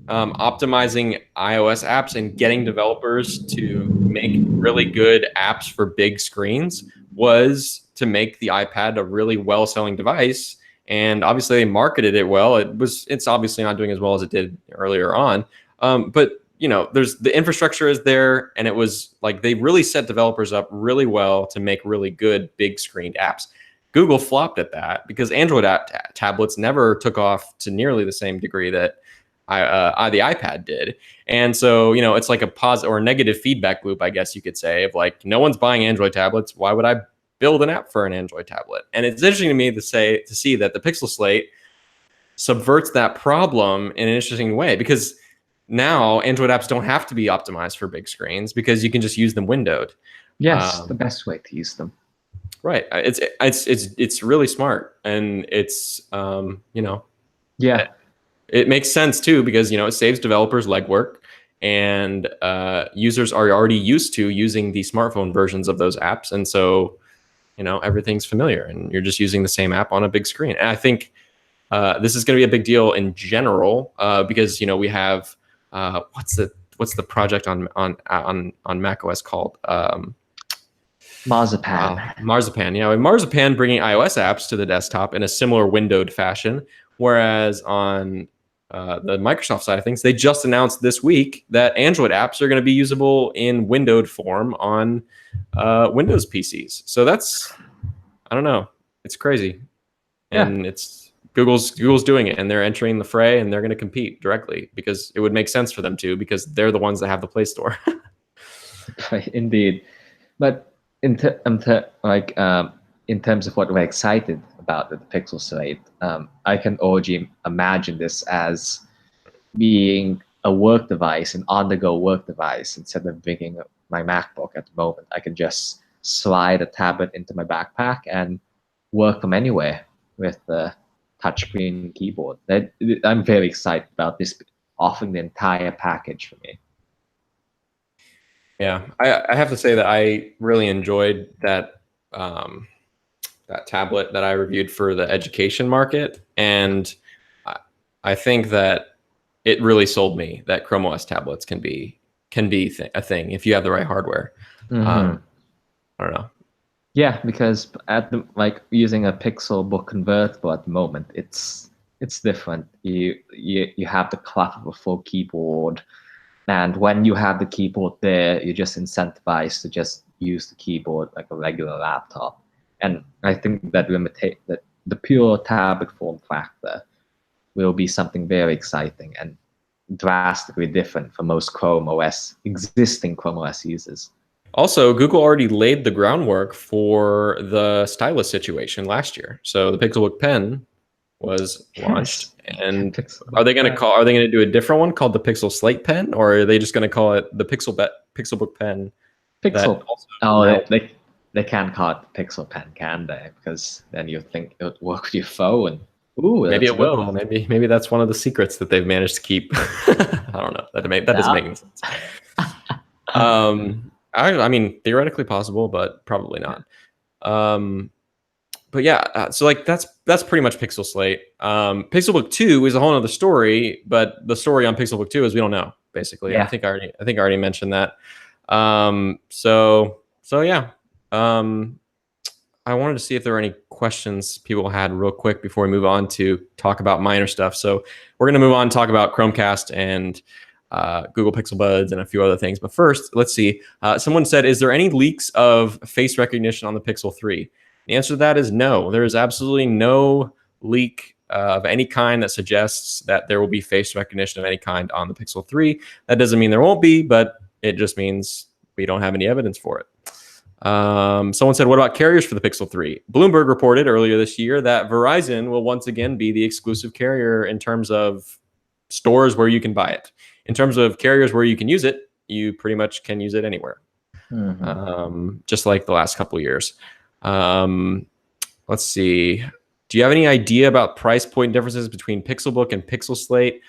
optimizing iOS apps and getting developers to make really good apps for big screens was to make the iPad a really well-selling device. And obviously they marketed it well. It's obviously not doing as well as it did earlier on. But there's the infrastructure is there, and it was like they really set developers up really well to make really good big screened apps. Google flopped at that because Android tablets never took off to nearly the same degree that the iPad did. And so, it's like a positive or negative feedback loop, I guess you could say, of like, no one's buying Android tablets. Why would I build an app for an Android tablet? And it's interesting to me to see that the Pixel Slate subverts that problem in an interesting way, because now Android apps don't have to be optimized for big screens because you can just use them windowed. Yes, the best way to use them. Right. It's really smart, and it's Yeah. it makes sense too, because it saves developers legwork, and users are already used to using the smartphone versions of those apps, and so everything's familiar, and you're just using the same app on a big screen. And I think this is going to be a big deal in general, because we have what's the project on Mac OS called? Marzipan. Marzipan. And Marzipan bringing iOS apps to the desktop in a similar windowed fashion, whereas on the Microsoft side of things, they just announced this week that Android apps are going to be usable in windowed form on Windows PCs. So that's, I don't know, it's crazy, and it's Google's doing it, and they're entering the fray, and they're going to compete directly because it would make sense for them to, because they're the ones that have the Play Store. Indeed, but in terms of what we're excited about with the Pixel Slate, I can already imagine this as being a work device, an on-the-go work device. Instead of bringing my MacBook at the moment, I can just slide a tablet into my backpack and work from anywhere with the touchscreen keyboard. I'm very excited about this offering the entire package for me. Yeah, I have to say that I really enjoyed that that tablet that I reviewed for the education market, and I think that it really sold me that Chrome OS tablets can be a thing if you have the right hardware. I don't know. Yeah, because using a Pixel Book convertible at the moment, it's different. You have the clutter of a full keyboard. And when you have the keyboard there, you're just incentivized to just use the keyboard like a regular laptop. And I think that the pure tablet form factor will be something very exciting and drastically different for most existing Chrome OS users. Also, Google already laid the groundwork for the stylus situation last year. So the Pixelbook Pen was launched, and are they going to do a different one called the Pixel Slate Pen, or are they just going to call it the Pixelbook Pen? They can't call it the Pixel Pen, can they? Because then you think it would work with your phone. Ooh, maybe it will. Maybe that's one of the secrets that they've managed to keep. I don't know. That doesn't make any sense. I mean, theoretically possible, but probably not. But yeah, so that's pretty much Pixel Slate. Pixelbook 2 is a whole other story, but the story on Pixelbook 2 is we don't know, basically. Yeah. I think I already mentioned that. So yeah. I wanted to see if there were any questions people had real quick before we move on to talk about minor stuff. So we're going to move on and talk about Chromecast and Google Pixel Buds and a few other things. But first, let's see. Someone said, is there any leaks of face recognition on the Pixel 3? The answer to that is no. There is absolutely no leak of any kind that suggests that there will be face recognition of any kind on the Pixel 3. That doesn't mean there won't be, but it just means we don't have any evidence for it. Someone said, what about carriers for the Pixel 3? Bloomberg reported earlier this year that Verizon will once again be the exclusive carrier in terms of stores where you can buy it. In terms of carriers where you can use it, you pretty much can use it anywhere. Just like the last couple of years. Let's see. Do you have any idea about price point differences between Pixelbook and Pixel Slate?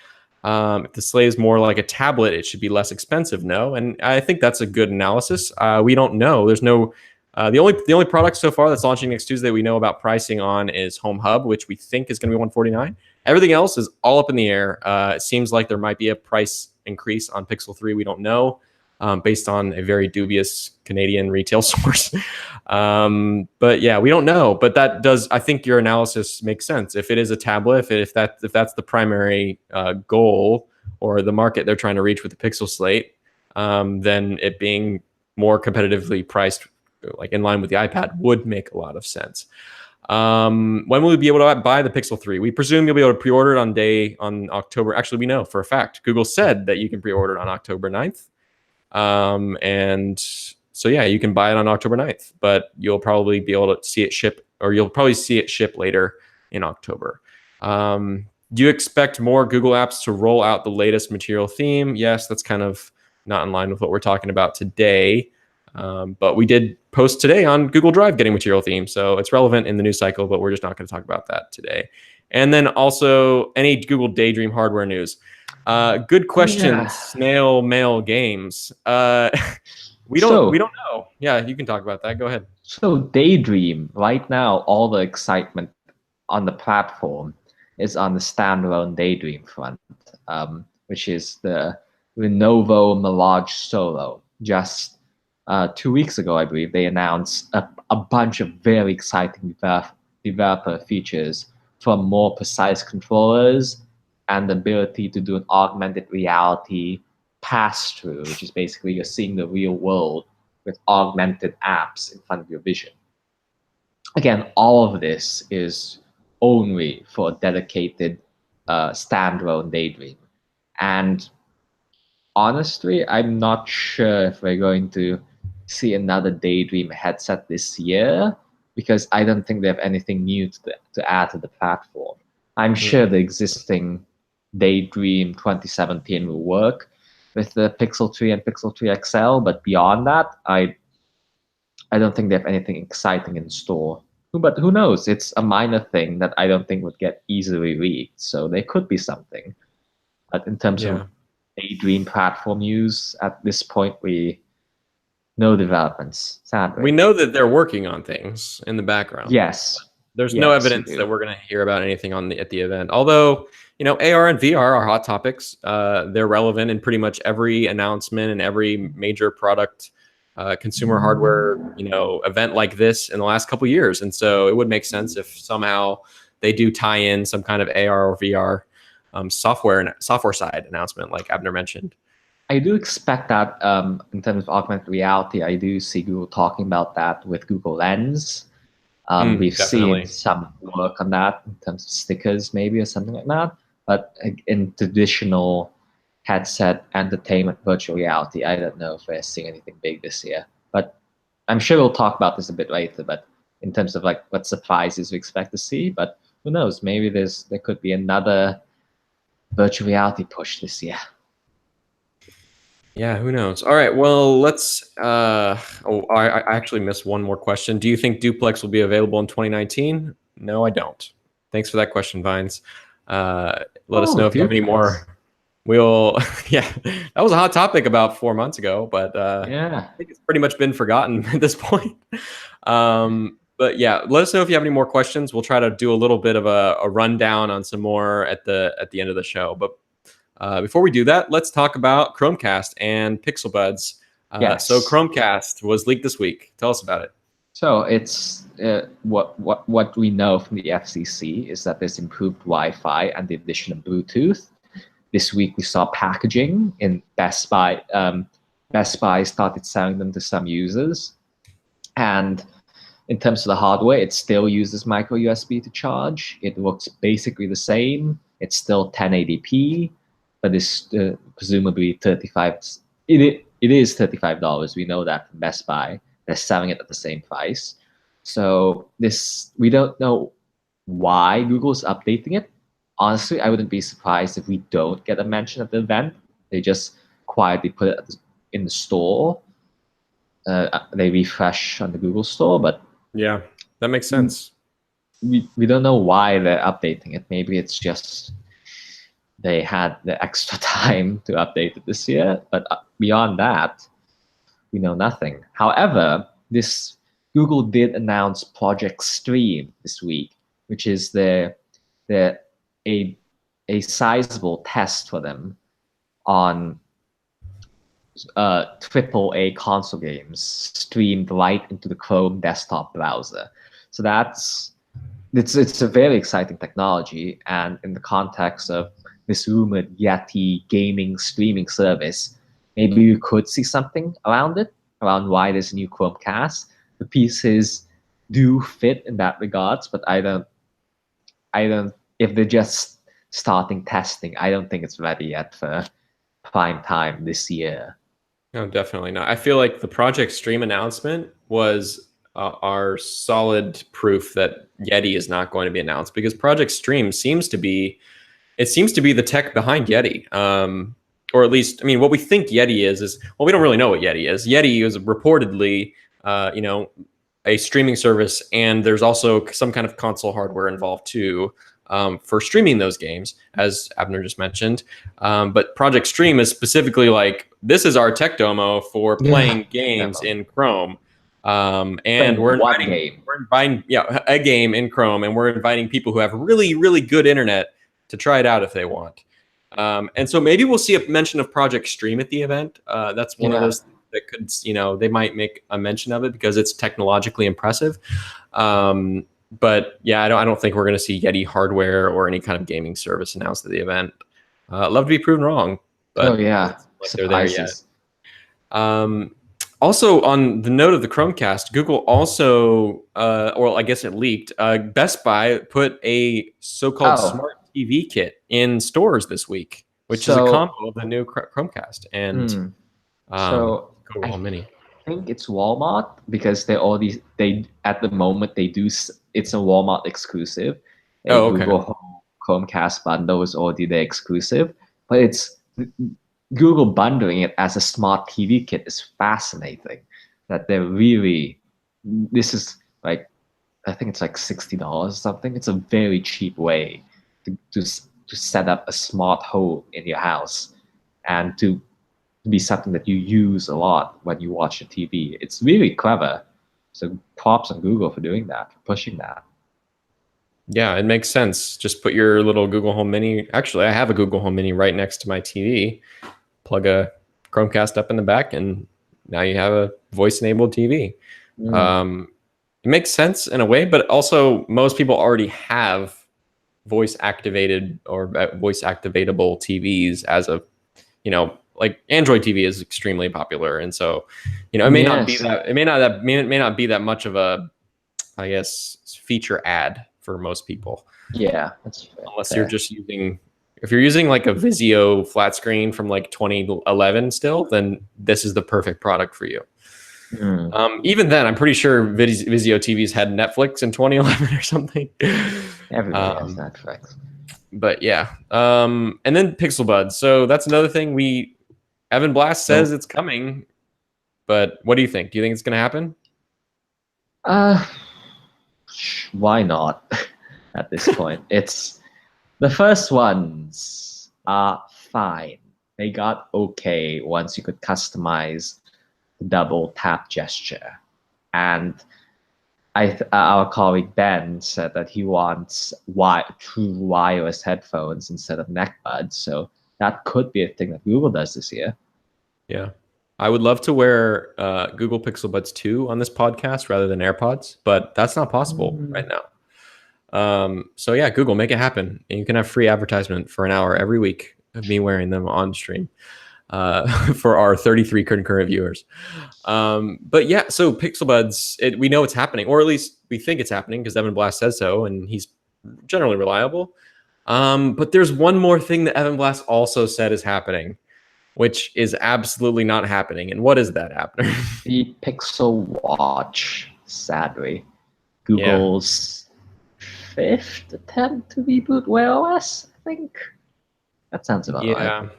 If the Slate is more like a tablet, it should be less expensive. No, and I think that's a good analysis. We don't know. There's no the only product so far that's launching next Tuesday we know about pricing on is Home Hub, which we think is going to be $149. Everything else is all up in the air. It seems like there might be a price increase on Pixel 3. We don't know, based on a very dubious Canadian retail source. But yeah, we don't know. But that does, I think your analysis makes sense. If it is a tablet, if that's the primary goal or the market they're trying to reach with the Pixel Slate, then it being more competitively priced, like in line with the iPad, would make a lot of sense. When will we be able to buy the Pixel 3? We presume you'll be able to pre-order it on October. Actually, we know for a fact. Google said that you can pre-order it on October 9th. And so yeah, you can buy it on October 9th, but you'll probably be able to see it ship, or you'll probably see it ship later in October. Do you expect more Google apps to roll out the latest material theme? Yes, that's kind of not in line with what we're talking about today. But we did post today on Google Drive getting material theme, so it's relevant in the news cycle, but we're just not going to talk about that today. And then also any Google Daydream hardware news. Good question, Yeah. Snail Mail Games. We So don't know. Yeah, you can talk about that. Go ahead. So Daydream, right now, all the excitement on the platform is on the standalone Daydream front, which is the Lenovo Mirage Solo. Just 2 weeks ago, I believe, they announced a bunch of very exciting developer features, from more precise controllers and the ability to do an augmented reality pass-through, which is basically you're seeing the real world with augmented apps in front of your vision. Again, all of this is only for a dedicated standalone Daydream. And honestly, I'm not sure if we're going to see another Daydream headset this year, because I don't think they have anything new to add to the platform. I'm sure the existing Daydream 2017 will work with the Pixel 3 and Pixel 3 XL, but beyond that, I don't think they have anything exciting in store. But who knows? It's a minor thing that I don't think would get easily leaked. So there could be something. But in terms of Yeah. Daydream platform use, at this point, no developments, sadly. We know that they're working on things in the background. Yes. There's no Yes, we evidence that do. we're going to hear about anything at the event. Although, AR and VR are hot topics. They're relevant in pretty much every announcement and every major product, consumer hardware, event like this in the last couple of years. And so it would make sense if somehow they do tie in some kind of AR or VR software side announcement, like Abner mentioned. I do expect that in terms of augmented reality, I do see Google talking about that with Google Lens. We've seen Definitely. some work on that in terms of stickers, maybe, or something like that. But in traditional headset entertainment virtual reality, I don't know if we're seeing anything big this year. But I'm sure we'll talk about this a bit later. But in terms of like what surprises we expect to see, but who knows? Maybe there could be another virtual reality push this year. Yeah, who knows? All right, well, let's. I actually missed one more question. Do you think Duplex will be available in 2019? No, I don't. Thanks for that question, Vines. Let us know if you have any more. We'll. Yeah, that was a hot topic about 4 months ago, but Yeah. I think it's pretty much been forgotten at this point. But yeah, let us know if you have any more questions. We'll try to do a little bit of a rundown on some more at the end of the show. But before we do that, let's talk about Chromecast and Pixel Buds. Yes. So Chromecast was leaked this week. Tell us about it. So it's what we know from the FCC is that there's improved Wi-Fi and the addition of Bluetooth. This week we saw packaging in Best Buy. Best Buy started selling them to some users, and in terms of the hardware, it still uses micro USB to charge. It looks basically the same. It's still 1080p, but it's presumably 35. It is $35. We know that from Best Buy. They're selling it at the same price. So we don't know why Google's updating it. Honestly, I wouldn't be surprised if we don't get a mention at the event. They just quietly put it in the store. They refresh on the Google store, but yeah, that makes sense. We don't know why they're updating it. Maybe it's just they had the extra time to update it this year. But beyond that, we know nothing. However, Google did announce Project Stream this week, which is a sizable test for them on AAA console games streamed right into the Chrome desktop browser. So it's a very exciting technology, and in the context of this rumored Yeti gaming streaming service, maybe you could see something around it, around why there's a new Chromecast. The pieces do fit in that regards, but I don't. If they're just starting testing, I don't think it's ready yet for prime time this year. No, definitely not. I feel like the Project Stream announcement was our solid proof that Yeti is not going to be announced, because Project Stream seems to be it seems to be the tech behind Yeti. Or at least, I mean, what we think Yeti is, well, we don't really know what Yeti is. Yeti is reportedly, a streaming service, and there's also some kind of console hardware involved too, for streaming those games, as Abner just mentioned. But Project Stream is specifically like, this is our tech demo for playing games in Chrome. And we're inviting a game in Chrome, and we're inviting people who have really, really good internet to try it out if they want. And so maybe we'll see a mention of Project Stream at the event. That's one of those things that could, they might make a mention of it because it's technologically impressive. But yeah, I don't think we're going to see Yeti hardware or any kind of gaming service announced at the event. Love to be proven wrong, but like they're there yet. Also, on the note of the Chromecast, Google also, or I guess it leaked, Best Buy put a so-called smart TV kit in stores this week, which is a combo of the new Chromecast and Google Home Mini. I think it's Walmart because they at the moment they do. It's a Walmart exclusive. Google Home Chromecast bundle is already their exclusive, but it's Google bundling it as a smart TV kit is fascinating. That they're really, this is like, I think it's like $60 or something. It's a very cheap way to set up a smart home in your house and to be something that you use a lot when you watch a TV. It's really clever. So props on Google for doing that, for pushing that. Yeah, it makes sense. Just put your little Google Home Mini. Actually, I have a Google Home Mini right next to my TV. Plug a Chromecast up in the back, and now you have a voice-enabled TV. It makes sense in a way, but also most people already have voice-activated or voice-activatable TVs as a, like Android TV is extremely popular, and so it may not be that it may not be that much of a, I guess, feature ad for most people. Yeah, that's fair. Unless you're just using, if you're using like a Vizio flat screen from like 2011 still, then this is the perfect product for you. Even then, I'm pretty sure Vizio TVs had Netflix in 2011 or something. Everybody has Netflix. But yeah, and then Pixel Buds. So that's another thing. Evan Blast says it's coming, but what do you think? Do you think it's going to happen? Why not? At this point, it's the first ones are fine. They got okay once you could customize the double tap gesture, and our colleague Ben said that he wants true wireless headphones instead of neck buds. So that could be a thing that Google does this year. Yeah. I would love to wear Google Pixel Buds 2 on this podcast rather than AirPods, but that's not possible right now. So yeah, Google, make it happen. And you can have free advertisement for an hour every week of me wearing them on stream for our 33 concurrent viewers. But yeah, so Pixel Buds, we know it's happening, or at least we think it's happening because Evan Blast says so, and he's generally reliable. But there's one more thing that Evan Blast also said is happening, which is absolutely not happening. And what is that, Abner? The Pixel Watch, sadly. Google's fifth attempt to reboot Wear OS, I think. That sounds about right.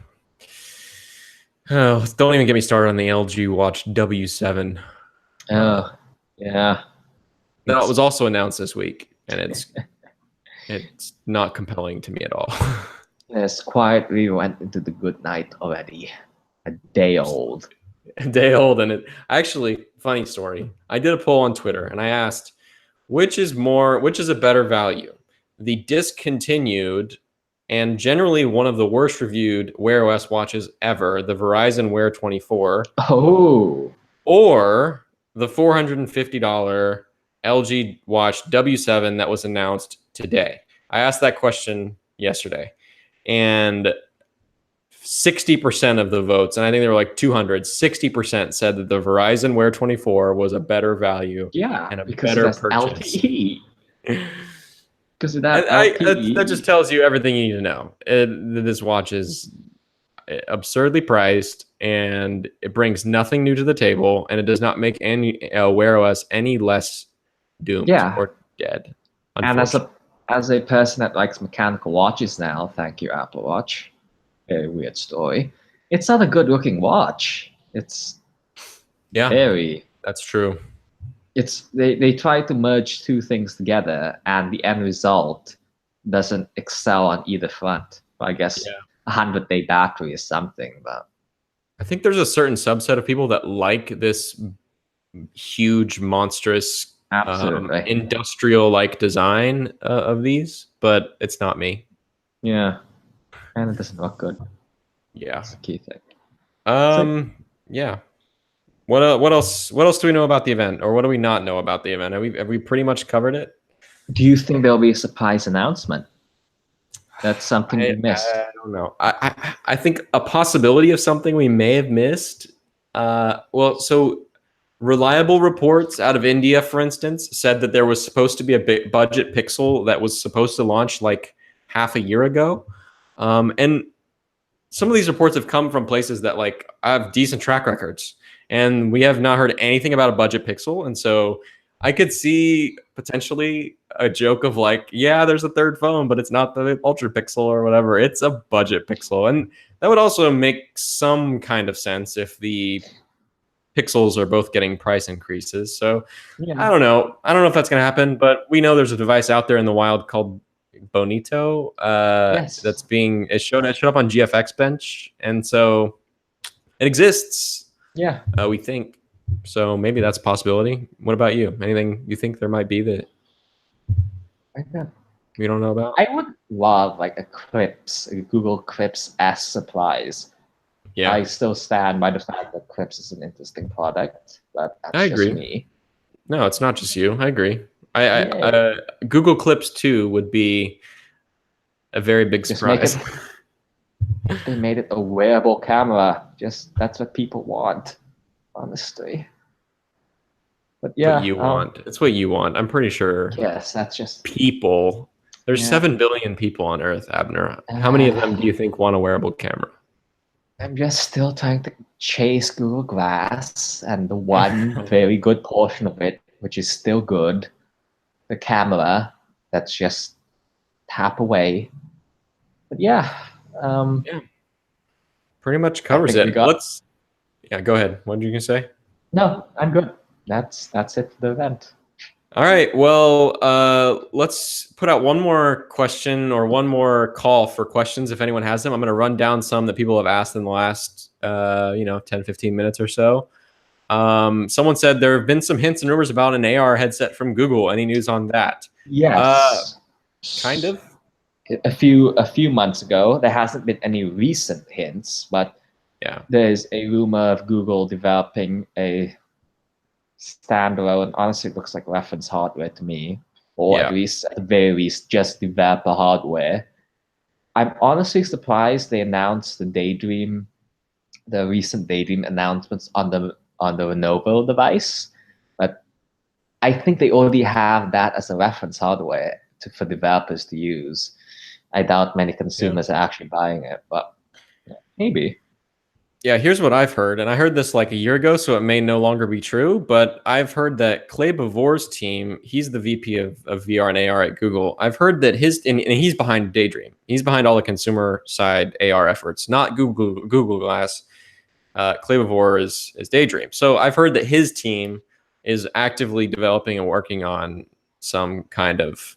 Oh, don't even get me started on the LG Watch W7. Oh, yeah. That was also announced this week, and it's not compelling to me at all. Yes, quietly went into the good night already. A day old. A day old, and actually, funny story. I did a poll on Twitter, and I asked, which is a better value? The discontinued and generally one of the worst reviewed Wear OS watches ever, the Verizon Wear 24. Oh. Or the $450 LG Watch W7 that was announced today. I asked that question yesterday, and 60% of the votes, and I think there were like 60% said that the Verizon Wear 24 was a better value and a better purchase. LTE. Because of that LTE. That just tells you everything you need to know. This watch is absurdly priced, and it brings nothing new to the table, and it does not make any Wear OS any less doomed or dead. And As a person that likes mechanical watches now, thank you, Apple Watch. Very weird story. It's not a good looking watch. It's Yeah, very that's true. they try to merge two things together and the end result doesn't excel on either front. I guess Yeah. 100-day battery is something, but I think there's a certain subset of people that like this huge, monstrous, absolutely. industrial-like design of these, but it's not me. Yeah. And it doesn't look good. Yeah. That's the key thing. So Yeah. What else? What else do we know about the event, or what do we not know about the event? Have we pretty much covered it? do you think there'll be a surprise announcement? That's something we missed. I don't know. I think a possibility of something we may have missed. So reliable reports out of India, for instance, said that there was supposed to be a big budget Pixel that was supposed to launch like half a year ago, and some of these reports have come from places that like have decent track records, and we have not heard anything about a budget Pixel, and so I could see potentially a joke of like, yeah, there's a third phone, but it's not the Ultra Pixel or whatever. It's a budget Pixel, and that would also make some kind of sense if the Pixels are both getting price increases. So Yeah. I don't know. I don't know if that's going to happen, but we know there's a device out there in the wild called Bonito. Yes. It showed up on GFX Bench, and so it exists. Yeah. We think so. Maybe that's a possibility. What about you? Anything you think there might be that we don't know about? I would love like a Google Clips S surprise. Yeah, I still stand by the fact that Clips is an interesting product, but I that's just agree. me. No, it's not just you. I agree. Yeah. Google Clips 2 would be a very big Just make surprise. it. They made it a wearable camera. Just that's what people want, honestly. But What yeah, you want. It's what you want. I'm pretty sure yes, that's just people. There's yeah. 7 billion people on Earth, Abner. How many of them do you think want a wearable camera? I'm just still trying to chase Google Glass and the one very good portion of it, which is still good, the camera that's just tap away. But yeah, Yeah, pretty much covers it. Yeah, go ahead. What did you say? No, I'm good. That's it for the event. All right. Well, let's put out one more question or one more call for questions if anyone has them. I'm going to run down some that people have asked in the last, 10, 15 minutes or so. Someone said there have been some hints and rumors about an AR headset from Google. Any news on that? Yes. Kind of. A few months ago, there hasn't been any recent hints, but Yeah. there's a rumor of Google developing a standalone. Honestly, it looks like reference hardware to me, or Yeah. at least at the very least, just developer hardware. I'm honestly surprised they announced the recent Daydream announcements on the Lenovo device, but I think they already have that as a reference hardware for developers to use. I doubt many consumers are actually buying it, but maybe. Yeah, here's what I've heard, and I heard this like a year ago, so it may no longer be true. But I've heard that Clay Bavor's team, he's the VP of VR and AR at Google. I've heard that and he's behind Daydream. He's behind all the consumer side AR efforts, not Google Glass. Clay Bavor is Daydream. So I've heard that his team is actively developing and working on some kind of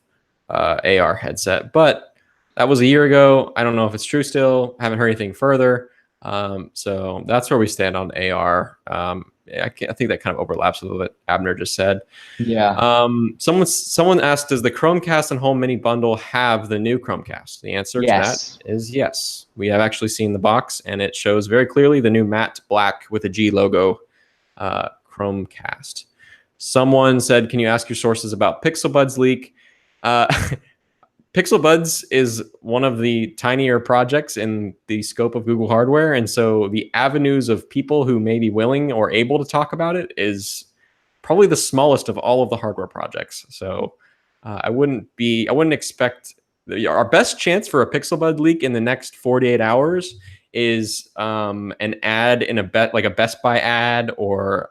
AR headset. But that was a year ago. I don't know if it's true still. Haven't heard anything further. So that's where we stand on AR. I think that kind of overlaps with what Abner just said. Yeah. Someone asked, does the Chromecast and Home Mini bundle have the new Chromecast? The answer to that is yes. We have actually seen the box, and it shows very clearly the new matte black with a G logo Chromecast. Someone said, can you ask your sources about Pixel Buds leak? Pixel Buds is one of the tinier projects in the scope of Google hardware. And so the avenues of people who may be willing or able to talk about it is probably the smallest of all of the hardware projects. So I wouldn't expect our best chance for a Pixel Bud leak in the next 48 hours is an ad in a Best Buy ad or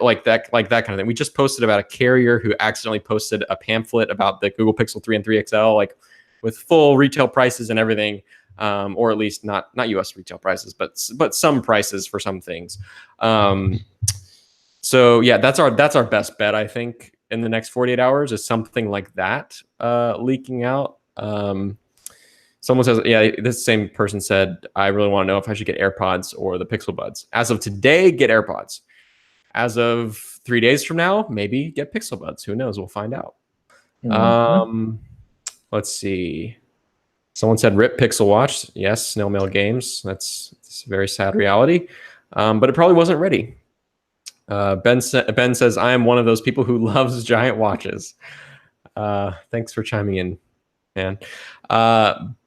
like that kind of thing. We just posted about a carrier who accidentally posted a pamphlet about the Google Pixel 3 and 3 XL, like with full retail prices and everything, or at least not US retail prices, but some prices for some things. So yeah, that's our best bet, I think, in the next 48 hours is something like that leaking out. Someone says, yeah, this same person said, I really want to know if I should get AirPods or the Pixel Buds. As of today, get AirPods. As of 3 days from now, maybe get Pixel Buds. Who knows? We'll find out. Let's see. Someone said rip Pixel Watch. Yes, snail mail games. That's a very sad reality. But it probably wasn't ready. Ben says, I am one of those people who loves giant watches. Thanks for chiming in, man.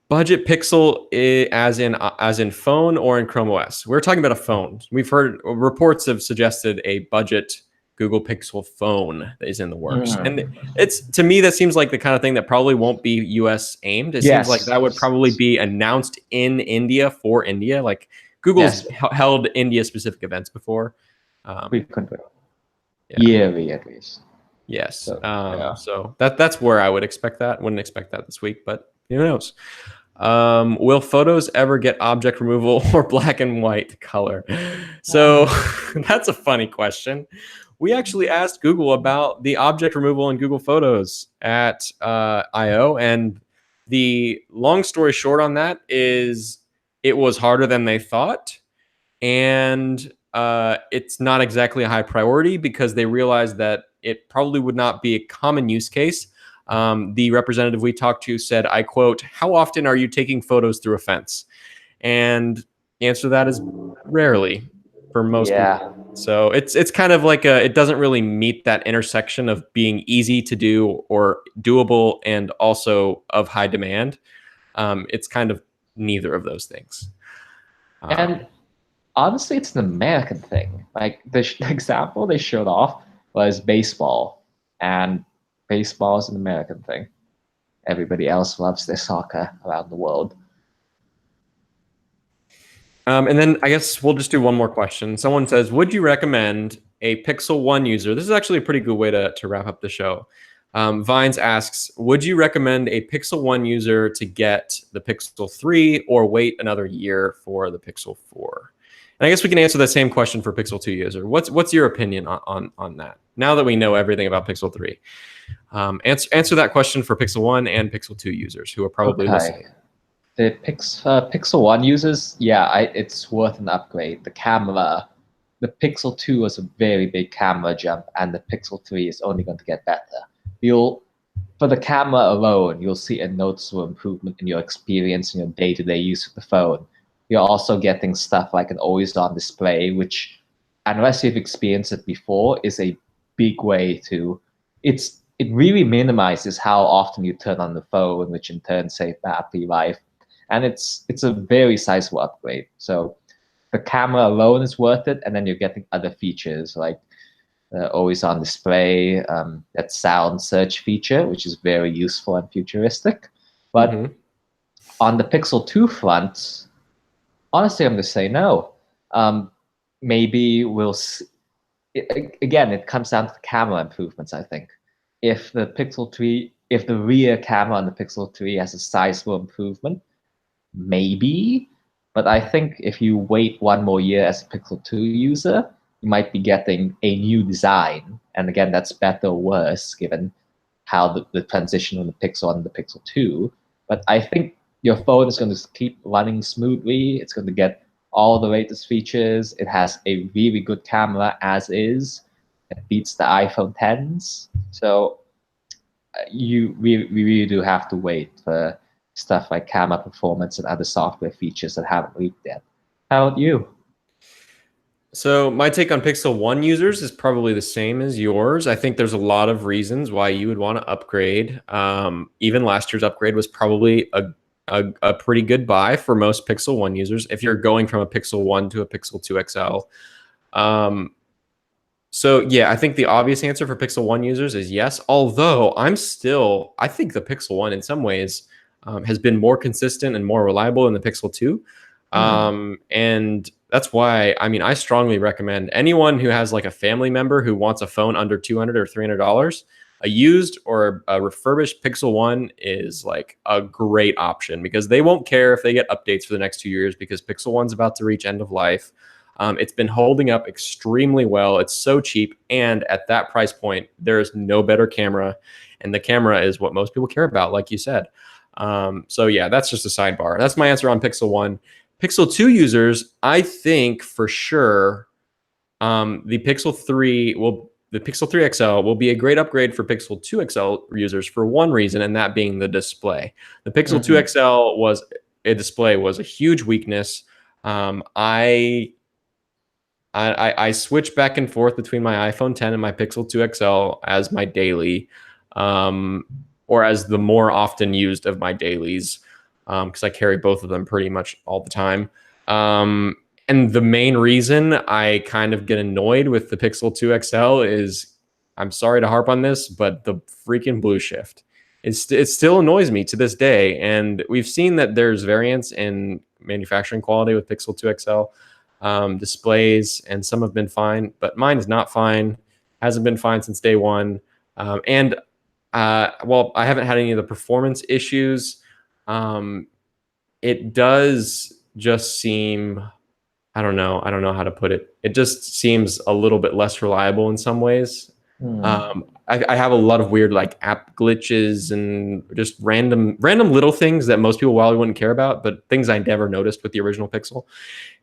Budget Pixel, as in phone or in Chrome OS? We're talking about a phone. We've heard reports have suggested a budget Google Pixel phone that is in the works. And it's, to me, that seems like the kind of thing that probably won't be US aimed. It seems like that would probably be announced in India for India. Like Google's held India specific events before. Yearly at least. Yes. So that's where I would expect that. Wouldn't expect that this week, but who knows? Will photos ever get object removal or black and white color? So that's a funny question. We actually asked Google about the object removal in Google Photos at I/O, and the long story short on that is it was harder than they thought, and it's not exactly a high priority because they realized that it probably would not be a common use case. The representative we talked to said, I quote, "How often are you taking photos through a fence?" And the answer to that is rarely for most people. So it's kind of like it doesn't really meet that intersection of being easy to do or doable and also of high demand. It's kind of neither of those things. And honestly, it's an American thing. Like the example they showed off was baseball, and baseball is an American thing. Everybody else loves their soccer around the world. And then I guess we'll just do one more question. Someone says, would you recommend a Pixel 1 user? This is actually a pretty good way to wrap up the show. Vines asks, would you recommend a Pixel 1 user to get the Pixel 3 or wait another year for the Pixel 4? And I guess we can answer the same question for Pixel 2 user. What's your opinion on that? Now that we know everything about Pixel 3. Answer that question for Pixel 1 and Pixel 2 users who are probably listening. The Pixel 1 users, it's worth an upgrade. The camera, the Pixel 2 was a very big camera jump, and the Pixel 3 is only going to get better. For the camera alone, you'll see a noticeable improvement in your experience in your day-to-day use of the phone. You're also getting stuff like an always-on display, which, unless you've experienced it before, is a big way to... It really minimizes how often you turn on the phone, which in turn saves battery life. And it's a very sizable upgrade. So the camera alone is worth it, and then you're getting other features like always on display, that sound search feature, which is very useful and futuristic. But on the Pixel 2 front, honestly, I'm going to say no. Maybe we'll see. Again, it comes down to the camera improvements, I think. If the rear camera on the Pixel 3 has a sizable improvement, maybe. But I think if you wait one more year as a Pixel 2 user, you might be getting a new design. And again, that's better or worse given how the transition from the Pixel and the Pixel 2. But I think your phone is going to keep running smoothly. It's going to get all the latest features. It has a really good camera as is. It beats the iPhone 10s. So we really do have to wait for stuff like camera performance and other software features that haven't leaked yet. How about you? So my take on Pixel 1 users is probably the same as yours. I think there's a lot of reasons why you would want to upgrade. Even last year's upgrade was probably a pretty good buy for most Pixel 1 users if you're going from a Pixel 1 to a Pixel 2 XL. So yeah, I think the obvious answer for Pixel 1 users is yes, although I think the Pixel 1 in some ways has been more consistent and more reliable than the Pixel 2. And that's why, I mean, I strongly recommend anyone who has like a family member who wants a phone under $200 or $300, a used or a refurbished Pixel 1 is like a great option because they won't care if they get updates for the next 2 years because Pixel 1's about to reach end of life. It's been holding up extremely well. It's so cheap. And at that price point, there's no better camera. And the camera is what most people care about, like you said. So yeah, that's just a sidebar. That's my answer on Pixel 1. Pixel 2 users, I think for sure, the Pixel 3 XL will be a great upgrade for Pixel 2 XL users for one reason, and that being the display. The Pixel 2 XL was a huge weakness. I switch back and forth between my iPhone 10 and my Pixel 2 XL as my daily, or as the more often used of my dailies, because I carry both of them pretty much all the time. And the main reason I kind of get annoyed with the Pixel 2 XL is, I'm sorry to harp on this, but the freaking blue shift. It still annoys me to this day. And we've seen that there's variance in manufacturing quality with Pixel 2 XL displays, and some have been fine, but mine is not fine. Hasn't been fine since day one. Well, I haven't had any of the performance issues. It does just seem, I don't know how to put it. It just seems a little bit less reliable in some ways. I have a lot of weird like app glitches and just random little things that most people probably wouldn't care about, but things I never noticed with the original Pixel.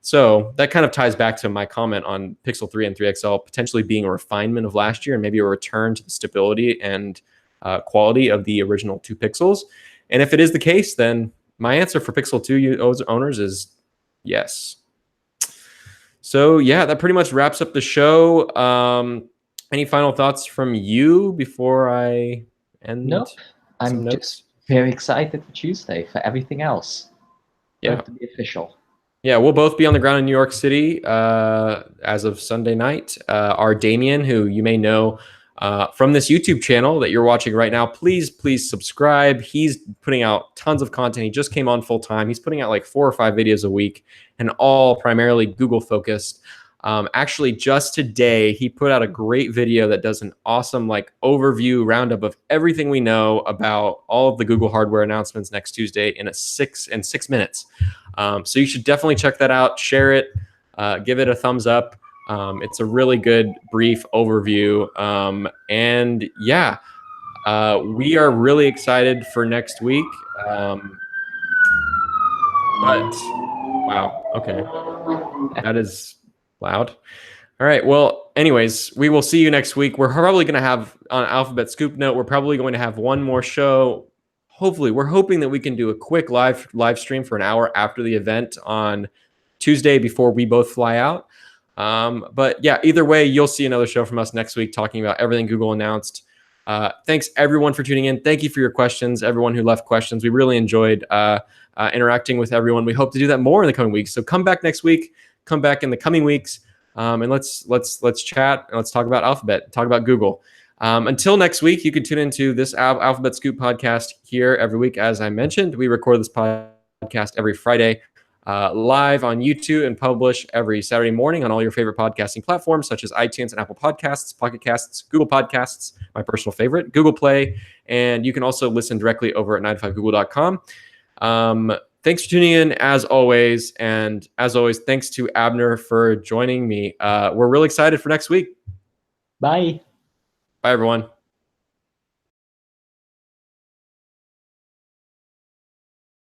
So that kind of ties back to my comment on Pixel 3 and 3 XL potentially being a refinement of last year and maybe a return to the stability and quality of the original two Pixels. And if it is the case, then my answer for Pixel 2 owners is yes. So yeah, that pretty much wraps up the show. Any final thoughts from you before I end? Nope. I'm just very excited for Tuesday, for everything else. Yeah. To be official. Yeah, we'll both be on the ground in New York City as of Sunday night. Our Damien, who you may know from this YouTube channel that you're watching right now, please subscribe. He's putting out tons of content. He just came on full time. He's putting out like 4 or 5 videos a week, and all primarily Google focused. Actually, just today, he put out a great video that does an awesome like overview roundup of everything we know about all of the Google hardware announcements next Tuesday in 6 minutes. So you should definitely check that out, share it, give it a thumbs up. It's a really good brief overview. And yeah, we are really excited for next week. But wow, okay, that is loud. All right. Well, anyways, we will see you next week. We're probably going to have on Alphabet Scoop Note. We're probably going to have one more show. Hopefully, we're hoping that we can do a quick live stream for an hour after the event on Tuesday before we both fly out. But yeah, either way, you'll see another show from us next week talking about everything Google announced. Thanks everyone for tuning in. Thank you for your questions. Everyone who left questions, we really enjoyed interacting with everyone. We hope to do that more in the coming weeks. So come back next week. Come back in the coming weeks, and let's chat and let's talk about Alphabet, talk about Google. Until next week, you can tune into this Alphabet Scoop podcast here every week. As I mentioned, we record this podcast every Friday live on YouTube and publish every Saturday morning on all your favorite podcasting platforms, such as iTunes and Apple Podcasts, Pocket Casts, Google Podcasts, my personal favorite, Google Play, and you can also listen directly over at 95google.com. Thanks for tuning in, as always. And as always, thanks to Abner for joining me. We're really excited for next week. Bye. Bye, everyone.